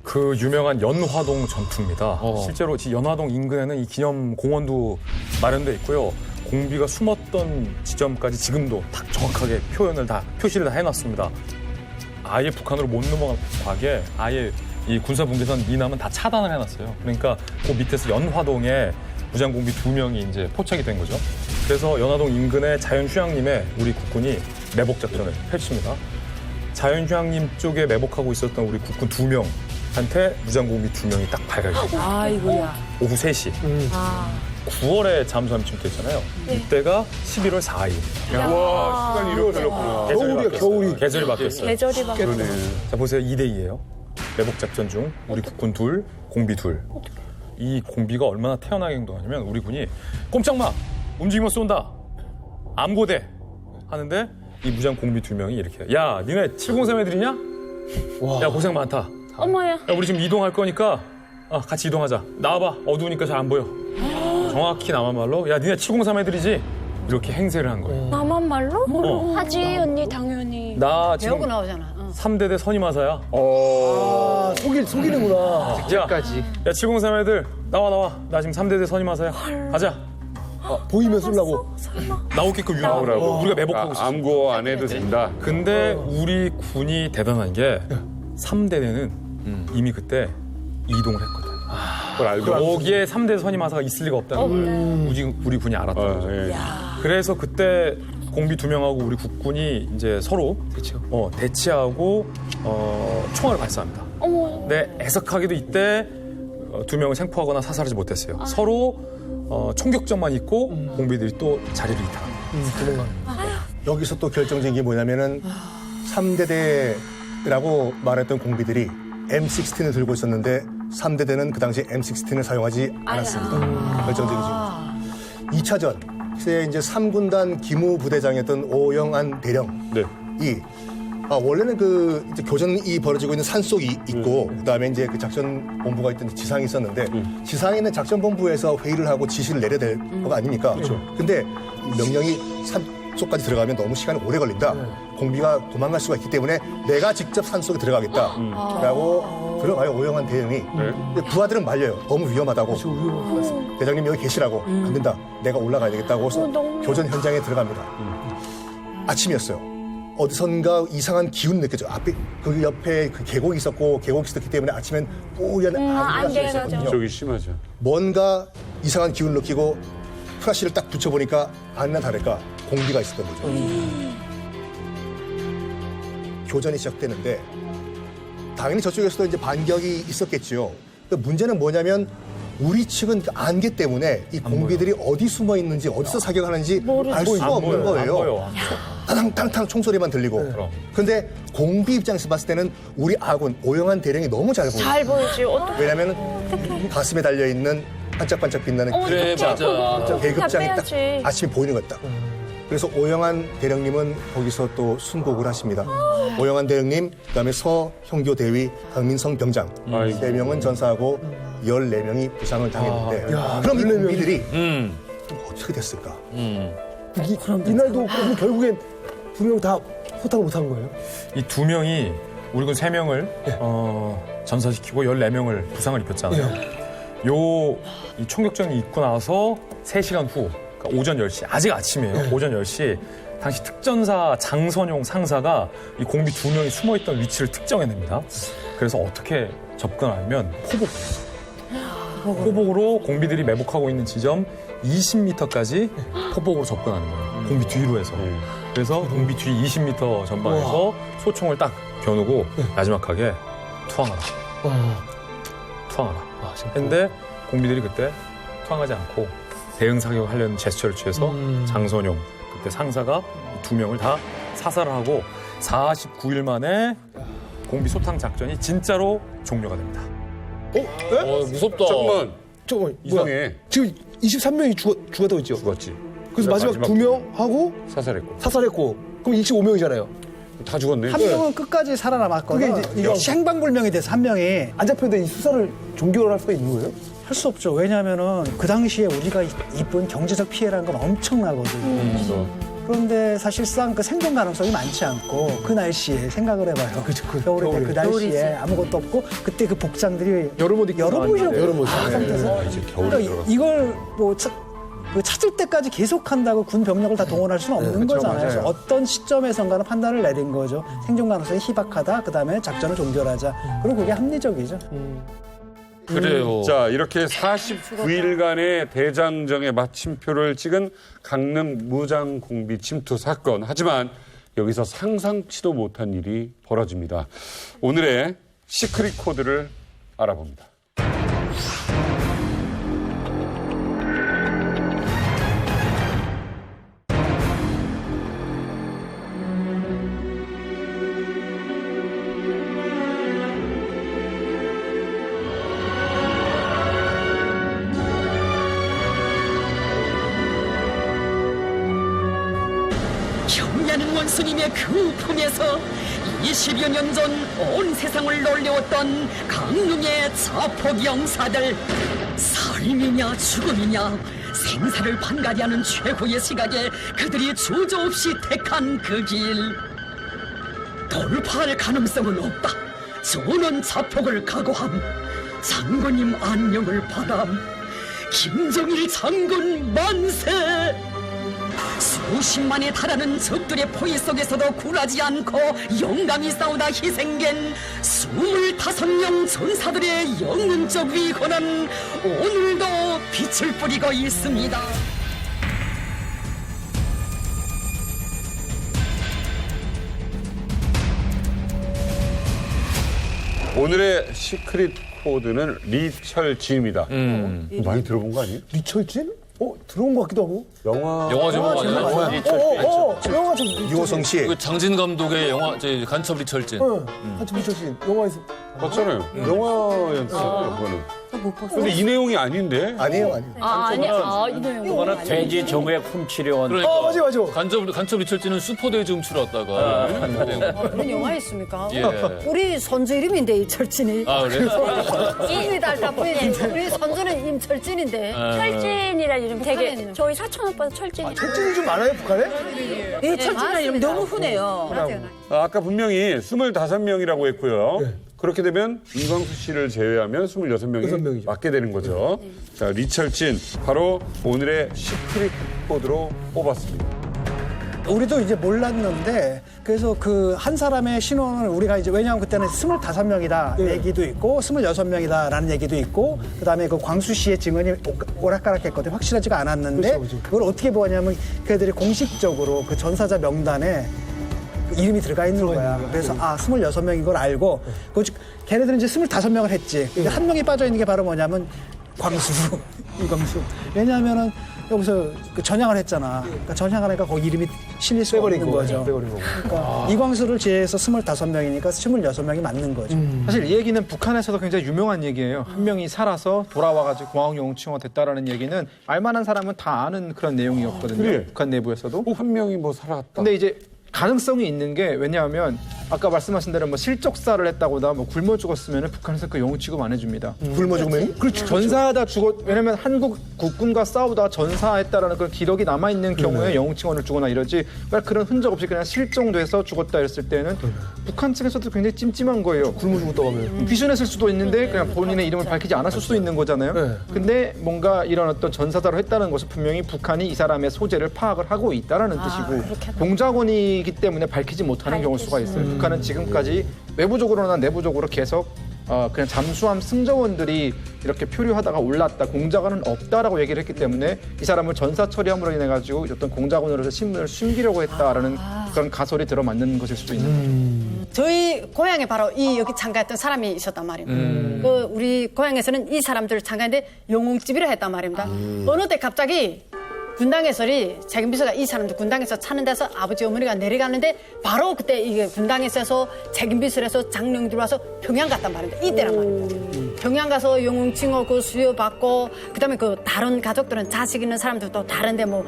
[SPEAKER 4] 그 유명한 연화동 전투입니다. 실제로 연화동 인근에는 이 기념 공원도 마련돼 있고요. 공비가 숨었던 지점까지 지금도 딱 정확하게 표시를 다 해놨습니다. 아예 북한으로 못 넘어가게 아예 이 군사분계선 미남은 다 차단을 해놨어요. 그러니까 그 밑에서 연화동에 무장공비 2명이 이제 포착이 된 거죠. 그래서 연화동 인근의 자연휴양림에 우리 국군이 매복 작전을 펼칩니다. 자연휴양림 쪽에 매복하고 있었던 우리 국군 2명한테 무장공비 2명이 딱 발각됩니다.
[SPEAKER 10] 아이고야.
[SPEAKER 4] 오후 3시. 9월에 잠수함이 침투했잖아요. 이때가 11월 4일.
[SPEAKER 1] 와, 시간이 이렇게 달렸구나.
[SPEAKER 4] 겨울이야. 계절이 바뀌었어요.
[SPEAKER 21] 계절이 바뀌었어요.
[SPEAKER 1] 그러네.
[SPEAKER 4] 자, 보세요. 2대2예요. 매복 작전 중 우리 국군 2, 공비 2. 이 공비가 얼마나 태연하게 행동하냐면 우리 군이 꼼짝마! 움직이면 쏜다! 암고대! 하는데 이 무장 공비 2명이 이렇게 해요. 야, 니네 703 애들이냐? 야, 고생 많다.
[SPEAKER 21] 어머야.
[SPEAKER 4] 야, 우리 지금 이동할 거니까 같이 이동하자. 나와봐. 어두우니까 잘 안 보여. 정확히 남한 말로 야, 니네 703 애들이지? 이렇게 행세를 한 거예요.
[SPEAKER 21] 나만 말로?
[SPEAKER 19] 하지 언니 당연히.
[SPEAKER 4] 나 지금
[SPEAKER 19] 배우고 나오잖아.
[SPEAKER 4] 3대대 선임하사야.
[SPEAKER 2] 속이는구나.
[SPEAKER 4] 직접까지. 야, 703 애들 나와. 나 지금 3대대 선임하사야. 가자.
[SPEAKER 2] 보이면 쏠라고.
[SPEAKER 4] 나오게끔 유도하라고. 우리가 매복하고 있어.
[SPEAKER 1] 암고 안 해도 된다.
[SPEAKER 4] 근데 우리 군이 대단한 게 3대대는 이미 그때 이동을 했거든.
[SPEAKER 1] 그걸 알고.
[SPEAKER 4] 여기에 3대 선임하사가 있을 리가 없다는 걸 우리 군이 알았던 거죠.
[SPEAKER 1] 예.
[SPEAKER 4] 그래서 그때 공비 2명하고 우리 국군이 이제 서로 대치하고 총알을 발사합니다. 근데 애석하게도 이때 2명은 생포하거나 사살하지 못했어요. 서로 총격전만 있고 공비들이 또 자리를 이탈합니다.
[SPEAKER 2] 여기서 또 결정적인 게 뭐냐면은 3대대라고 말했던 공비들이 M16을 들고 있었는데 3대대는 그 당시에 M16을 사용하지 않았습니다. 결정적인 지금. 2차전. 그때 이제 3군단 기무부대장이었던 오영안 대령이 원래는 그 이제 교전이 벌어지고 있는 산속이 있고 그다음에 이제 그 작전 본부가 있던 지상이 있었는데 지상에 있는 작전 본부에서 회의를 하고 지시를 내려야 될 거 아닙니까? 근데 명령이 산속까지 들어가면 너무 시간이 오래 걸린다. 공비가 도망갈 수가 있기 때문에 내가 직접 산속에 들어가겠다라고 들어가요. 오영환 대령이. 근데 부하들은 말려요. 너무 위험하다고. 대장님 여기 계시라고. 안 된다. 내가 올라가야 되겠다고 해서 교전 현장에 들어갑니다. 아침이었어요. 어디선가 이상한 기운이 느껴져. 앞에 그 옆에 그 계곡이 있었고 계곡이 있었기 때문에 아침엔 뽀얀 안개가 있었거든요.
[SPEAKER 1] 저기 심하죠.
[SPEAKER 2] 뭔가 이상한 기운을 느끼고 프라시를 딱 붙여보니까 아니나 다를까 공비가 있었던 거죠. 교전이 시작되는데 당연히 저쪽에서도 이제 반격이 있었겠지요. 문제는 뭐냐면 우리 측은 그 안개 때문에 이 공비들이 어디 숨어 있는지 어디서 사격하는지 알 수가 없는 거예요. 탕탕탕 총소리만 들리고. 근데 공비 입장에서 봤을 때는 우리 아군 오영환 대령이 너무 잘 보여요.
[SPEAKER 21] 잘 보이지. 어떻게?
[SPEAKER 2] 왜냐하면 가슴에 달려 있는 반짝반짝 빛나는
[SPEAKER 5] 그래, 맞아.
[SPEAKER 2] 계급장이
[SPEAKER 21] 다
[SPEAKER 2] 딱
[SPEAKER 21] 빼야지.
[SPEAKER 2] 아침에 보이는 것 같다. 그래서 오영환 대령님은 거기서 또 순곡을 하십니다. 오영환 대령님, 그다음에 서형교 대위, 강민성 병장 3명은 전사하고 14명이 부상을 당했는데 그럼 이 공비들이 어떻게 됐을까?
[SPEAKER 18] 이날도 그럼 결국엔 2명 다 호탁을 못한 거예요?
[SPEAKER 4] 이 2명이 우리군 3명을 전사시키고 14명을 부상을 입혔잖아요. 이 총격전이 있고 나서 3시간 후, 그러니까 오전 10시, 아직 아침이에요. 오전 10시, 당시 특전사 장선용 상사가 이 공비 2명이 숨어있던 위치를 특정해냅니다. 그래서 어떻게 접근하냐면 포복으로 공비들이 매복하고 있는 지점 20m까지 포복으로 접근하는 거예요. 공비 뒤로 해서. 그래서 공비 뒤 20m 전방에서 소총을 딱 겨누고 마지막하게 투항하라. 투항하라. 근데 공비들이 그때 투항하지 않고 대응 사격하려는 제스처를 취해서 장선용 그때 상사가 2명을 다 사살을 하고 49일 만에 공비 소탕 작전이 진짜로 종료가 됩니다.
[SPEAKER 5] 무섭다.
[SPEAKER 18] 잠깐만.
[SPEAKER 1] 이상해.
[SPEAKER 18] 지금 23명이 죽었다고 했죠?
[SPEAKER 1] 죽었지.
[SPEAKER 18] 그래서 마지막 2명 하고 사살했고. 그럼 일치 5명이잖아요.
[SPEAKER 1] 다 죽었네.
[SPEAKER 3] 한 명은 끝까지 살아남았거든.
[SPEAKER 18] 그게 이제
[SPEAKER 3] 행방불명이 돼서 한 명이
[SPEAKER 18] 안 잡혔는데 이 수사를 종결할 수가 있는 거예요?
[SPEAKER 3] 할 수 없죠. 왜냐하면은 그 당시에 우리가 입은 경제적 피해라는 건 엄청나거든요. 그런데 사실상 그 생존 가능성이 많지 않고 그 날씨에 생각을 해봐요. 겨울에 그 날씨에 아무것도 없고 그때 그 복장들이 여러 옷이라고 상태에서 이걸 뭐 찾을 때까지 계속한다고 군 병력을 다 동원할 수는 없는 거잖아요. 그래서 어떤 시점에선가는 판단을 내린 거죠. 생존 가능성이 희박하다. 그다음에 작전을 종결하자. 그리고 그게 합리적이죠.
[SPEAKER 5] 그래요.
[SPEAKER 1] 자, 이렇게 49일간의 대장정의 마침표를 찍은 강릉 무장공비 침투 사건. 하지만 여기서 상상치도 못한 일이 벌어집니다. 오늘의 시크릿 코드를 알아봅니다.
[SPEAKER 8] 경야는 원수님의 그 품에서 20여 년 전 온 세상을 놀려왔던 강릉의 자폭 영사들. 삶이냐 죽음이냐 생사를 반가리하는 최후의 시각에 그들이 주저없이 택한 그 길. 돌파할 가능성은 없다. 저는 자폭을 각오함. 장군님 안녕을 바람. 김정일 장군 만세. 수십만에 달하는 적들의 포위 속에서도 굴하지 않고 용감히 싸우다 희생된 25명 전사들의 영웅적 위헌은 오늘도 빛을 뿌리고 있습니다.
[SPEAKER 1] 오늘의 시크릿 코드는 리철진입니다. 많이 들어본 거 아니에요?
[SPEAKER 18] 리철진? 들어온 것 같기도 하고.
[SPEAKER 5] 영화 제목 아니에요?
[SPEAKER 18] 영화 좀.
[SPEAKER 2] 유호성 씨.
[SPEAKER 5] 그 장진 감독의 영화 간첩 리철진.
[SPEAKER 18] 간첩 리철진. 영화에서.
[SPEAKER 1] 맞잖아요. 영화였어요, 그거는.
[SPEAKER 19] 못 봤어.
[SPEAKER 1] 근데 이 내용이 아닌데?
[SPEAKER 2] 아니에요.
[SPEAKER 19] 이 내용.
[SPEAKER 16] 돼지 정액 훔치려온.
[SPEAKER 5] 그러니까
[SPEAKER 18] 맞아.
[SPEAKER 5] 간첩 리철진은 슈퍼돼지 훔치러 왔다가.
[SPEAKER 19] 그런 영화 있습니까?
[SPEAKER 5] 예.
[SPEAKER 19] 우리 선주 이름인데 이철진이.
[SPEAKER 5] 아, 그래요?
[SPEAKER 19] 이름이 달다 보니 우리 선주는 임철진인데.
[SPEAKER 21] 철진이라는 이름 되게 저희 사촌 오빠도 철진이.
[SPEAKER 18] 철진이 좀 많아요, 북한에?
[SPEAKER 10] 이 철진이라는 이름 너무 흔해요.
[SPEAKER 1] 아까 분명히 25명이라고 했고요. 그렇게 되면 이광수 씨를 제외하면 26명이 맞게 되는 거죠. 자, 리철진 바로 오늘의 시크릿 코드로 뽑았습니다.
[SPEAKER 3] 우리도 이제 몰랐는데 그래서 그 한 사람의 신원을 우리가 이제 왜냐하면 그때는 25명이다 얘기도 있고 26명이다라는 얘기도 있고 그다음에 그 광수 씨의 증언이 오락가락했거든요. 확실하지가 않았는데 그걸 어떻게 보냐면 그들이 공식적으로 그 전사자 명단에 이름이 들어가 있는 거야. 그래서 26명인 걸 알고 걔네들은 이제 25명을 했지. 근데 한 명이 빠져 있는 게 바로 뭐냐면 이광수. 왜냐하면은 여기서 그 전향을 했잖아. 그러니까 전향을 하니까 거기 이름이 실릴 수가 있는 거죠. 그러니까 이광수를 제외해서 25명이니까 26명이 맞는 거죠.
[SPEAKER 17] 사실 이 얘기는 북한에서도 굉장히 유명한 얘기예요. 한 명이 살아서 돌아와가지고 공화국 영웅 칭호됐다라는 얘기는 알만한 사람은 다 아는 그런 내용이었거든요.
[SPEAKER 1] 그래.
[SPEAKER 17] 북한 내부에서도.
[SPEAKER 1] 한 명이 뭐 살아갔다.
[SPEAKER 17] 근데 이제 가능성이 있는 게 왜냐하면 아까 말씀하신 대로 뭐 실족사를 했다거나 뭐 굶어 죽었으면 북한에서 그 영웅 취급 안 해줍니다.
[SPEAKER 2] 굶어 죽으면?
[SPEAKER 17] 그렇죠. 전사하다 왜냐면 한국 국군과 싸우다 전사했다라는 그런 기록이 남아있는 경우에 영웅 칭호를 주거나 이러지 그러니까 그런 흔적 없이 그냥 실종돼서 죽었다 했을 때는 북한 측에서도 굉장히 찜찜한 거예요.
[SPEAKER 2] 굶어 죽었다고 하면.
[SPEAKER 17] 귀순했을 수도 있는데 그냥 본인의 이름을 밝히지 않았을 수도 있는 거잖아요. 근데 뭔가 이런 어떤 전사자로 했다는 것은 분명히 북한이 이 사람의 소재를 파악을 하고 있다라는 뜻이고 공작원이기 때문에 밝히지 못하는 경우일 수가 있어요. 북한은 지금까지 외부적으로나 내부적으로 계속 그냥 잠수함 승정원들이 이렇게 표류하다가 올랐다. 공작원은 없다라고 얘기를 했기 때문에 이 사람을 전사 처리함으로 인해 가지고 어떤 공작원으로서 신분을 숨기려고 했다라는 그런 가설이 들어맞는 것일 수도 있는 거죠.
[SPEAKER 19] 저희 고향에 바로 여기 참가했던 사람이 있었단 말이에요. 우리 고향에서는 이 사람들을 참가했는데 영웅집이라 했단 말입니다. 어느 때 갑자기 군당에서리 책임비서가 이 사람들 군당에서 찾는 데서 아버지 어머니가 내려가는데 바로 그때 이게 군당에서 책임비서에서 장령 들어와서 평양 갔단 말입니다. 이때란 말입니다. 평양 가서 영웅 칭호 그 수여받고 그다음에 그 다른 가족들은 자식 있는 사람들도 다른데 뭐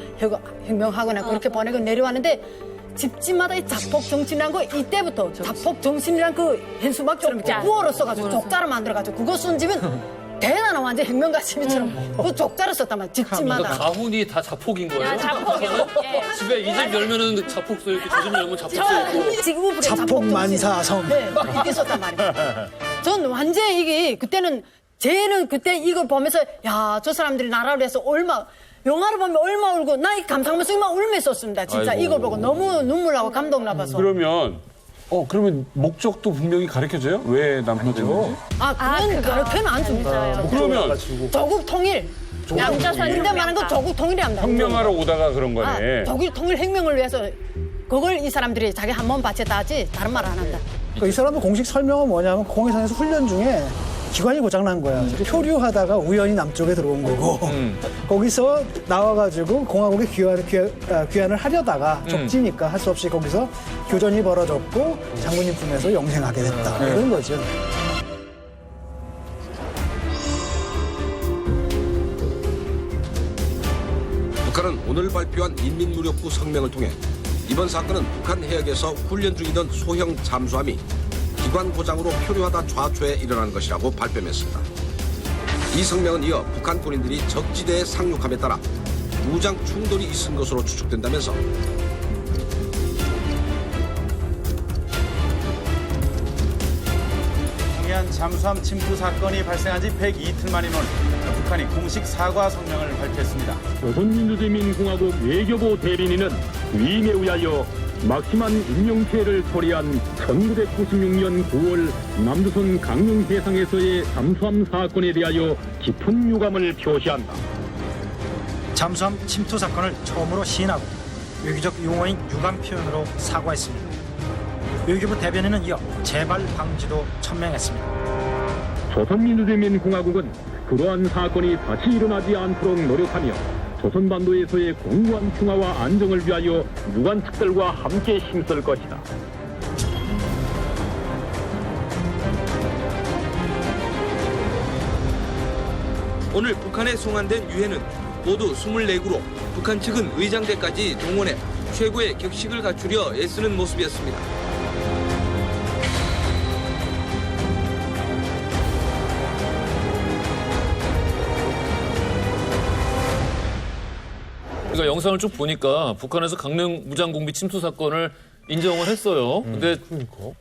[SPEAKER 19] 혁명하거나 그렇게 보내고 내려왔는데 집집마다 이 자폭 정신이란 거 이때부터 자폭 정신이란 그 현수막처럼 이렇게 구어로 써가지고 족자를 만들어가지고 그거 쓴 집은 대단한 완전 혁명가심이처럼 그 족자를 썼단 말이야. 집집마다.
[SPEAKER 5] 가훈이 다 자폭인 거예요?
[SPEAKER 19] 야, 자폭이요.
[SPEAKER 5] 집에 이 집 열면은 자폭 써있고 저 집 열면 자폭 써있고.
[SPEAKER 19] 지금은
[SPEAKER 3] 자폭만사성.
[SPEAKER 19] 네, 이게 썼단 말이에요. 전 완전 이게 그때는 쟤는 그때 이걸 보면서 야, 저 사람들이 나라를 위해서 영화를 보면 얼마 울고 나 이 감상문 쓰기만 울며 썼습니다. 진짜
[SPEAKER 1] 아이고.
[SPEAKER 19] 이걸 보고 너무 눈물 나고 감동 나봐서.
[SPEAKER 1] 그러면 목적도 분명히 가르쳐줘요? 왜 남파졌는지?
[SPEAKER 19] 그건 가르쳐는 안 줍니다.
[SPEAKER 1] 그러면
[SPEAKER 19] 조국 통일. 근데 말한 건 조국 통일이랍니다.
[SPEAKER 1] 혁명하러 오다가 그런 거네.
[SPEAKER 19] 조국 통일 혁명을 위해서 그걸 이 사람들이 자기 한 몸 바쳤다 하지 다른 말 안 한다.
[SPEAKER 3] 그러니까 이 사람의 공식 설명은 뭐냐면 공해상에서 훈련 중에 기관이 고장난 거야. 표류하다가 우연히 남쪽에 들어온 거고 거기서 나와가지고 공화국에 귀환을 하려다가 적지니까 할 수 없이 거기서 교전이 벌어졌고 장군님 품에서 영생하게 됐다. 그런 거죠.
[SPEAKER 11] 북한은 오늘 발표한 인민무력부 성명을 통해 이번 사건은 북한 해역에서 훈련 중이던 소형 잠수함이 기관 고장으로 표류하다 좌초에 일어난 것이라고 발표했습니다. 이 성명은 이어 북한 군인들이 적지대에 상륙함에 따라 무장 충돌이 있은 것으로 추측된다면서
[SPEAKER 13] 동해안 잠수함 침투 사건이 발생한 지 102틀 만인 오늘 북한이 공식 사과 성명을 발표했습니다.
[SPEAKER 20] 조선민주주의민공화국 외교부 대변인은 위임에 의하여 막심한 인명피해를 초래한 1996년 9월 남조선 강릉 해상에서의 잠수함 사건에 대하여 깊은 유감을 표시한다.
[SPEAKER 22] 잠수함 침투 사건을 처음으로 시인하고 외교적 용어인 유감 표현으로 사과했습니다. 외교부 대변인은 이어 재발 방지도 천명했습니다.
[SPEAKER 20] 조선민주주의민공화국은 그러한 사건이 다시 일어나지 않도록 노력하며 조선반도에서의 공고한 평화와 안정을 위하여 유관 측들과 함께 힘쓸 것이다.
[SPEAKER 24] 오늘 북한에 송환된 유해는 모두 24구로 북한 측은 의장대까지 동원해 최고의 격식을 갖추려 애쓰는 모습이었습니다.
[SPEAKER 5] 그러니까 영상을 쭉 보니까 북한에서 강릉 무장공비 침투 사건을 인정을 했어요. 근데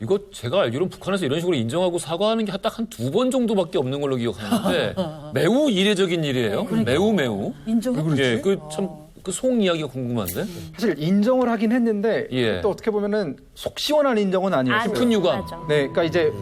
[SPEAKER 5] 이거 제가 알기로는 북한에서 이런 식으로 인정하고 사과하는 게 딱 한 2번 정도밖에 없는 걸로 기억하는데 매우 이례적인 일이에요. 매우.
[SPEAKER 19] 인정했지?
[SPEAKER 5] 그 송 이야기가 궁금한데?
[SPEAKER 17] 사실 인정을 하긴 했는데 또 어떻게 보면은 속 시원한 인정은 아니었어요.
[SPEAKER 5] 깊은 유감.
[SPEAKER 17] 네, 그러니까 이제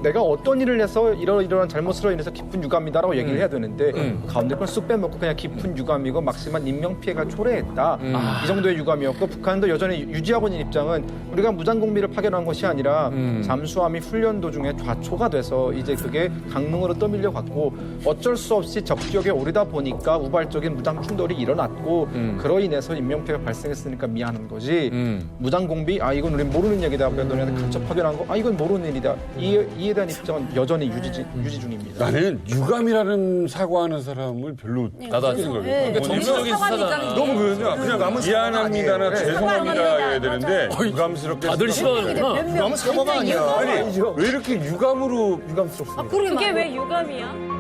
[SPEAKER 17] 내가 어떤 일을 해서 이러한 잘못으로 인해서 깊은 유감이다라고 얘기를 해야 되는데 가운데 걸 쑥 빼먹고 그냥 깊은 유감이고 막심한 인명 피해가 초래했다. 이 정도의 유감이었고 북한도 여전히 유지하고 있는 입장은 우리가 무장공비를 파견한 것이 아니라 잠수함이 훈련 도중에 좌초가 돼서 이제 그게 강릉으로 떠밀려 갔고 어쩔 수 없이 적지역에 오르다 보니까 우발적인 무장 충돌이 일어났고 거고 그로 인해서 인명피해가 발생했으니까 미안한 거지. 무장공비? 아 이건 우리 모르는 얘기다. 너네한테 간첩 파견한 거? 아 이건 모르는 일이다. 이에 대한 입장은 여전히 유지 중입니다.
[SPEAKER 1] 나는 유감이라는 사과하는 사람을 별로
[SPEAKER 5] 나도 안 생각해요. 그러니까 정치적인 수사잖아.
[SPEAKER 1] 너무 그냥 미안합니다나 죄송합니다 해야 되는데 유감스럽게
[SPEAKER 5] 다들 싫어하는구나.
[SPEAKER 2] 유감은 사과가 아니야.
[SPEAKER 1] 아니 왜 이렇게 유감으로
[SPEAKER 2] 유감스럽습니다.
[SPEAKER 6] 그게 왜 유감이야?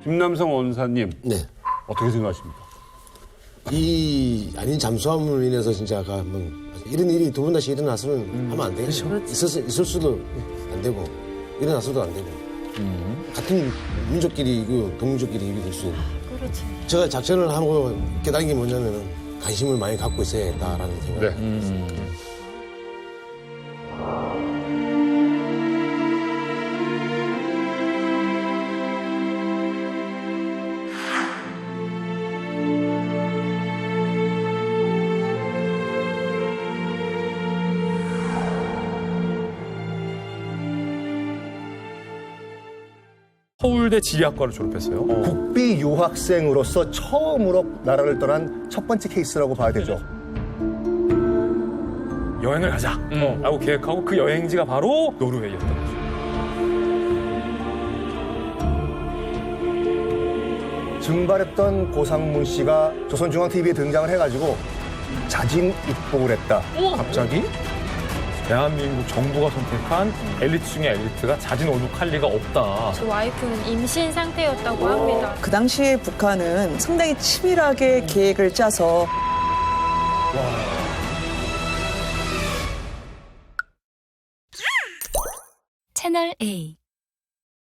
[SPEAKER 1] 김남성 원사님
[SPEAKER 18] 네.
[SPEAKER 1] 어떻게 생각하십니까?
[SPEAKER 18] 이 아닌 잠수함으로 인해서 진짜 한번 이런 일이 두 번 다시 일어나서는 하면 안 되겠죠. 있을 수도 안 되고 일어나서도 안 되고 같은 민족끼리 동민족끼리 일이 될 수 있는.
[SPEAKER 6] 그렇지.
[SPEAKER 18] 제가 작전을 하고 깨달은 게 뭐냐면은 관심을 많이 갖고 있어야겠다라는 생각.
[SPEAKER 4] 서울대 지리학과를 졸업했어요.
[SPEAKER 2] 국비 유학생으로서 처음으로 나라를 떠난 첫 번째 케이스라고 봐야 되죠.
[SPEAKER 4] 여행을 가자 라고 계획하고 그 여행지가 바로 노르웨이였던 거죠.
[SPEAKER 2] 증발했던 고상문 씨가 조선중앙TV에 등장을 해가지고 자진 입국을 했다.
[SPEAKER 4] 갑자기? 대한민국 정부가 선택한 엘리트 중에 엘리트가 자진 오죽할 리가 없다.
[SPEAKER 6] 저 와이프는 임신 상태였다고 합니다.
[SPEAKER 7] 그 당시에 북한은 상당히 치밀하게 계획을 짜서
[SPEAKER 9] 채널 A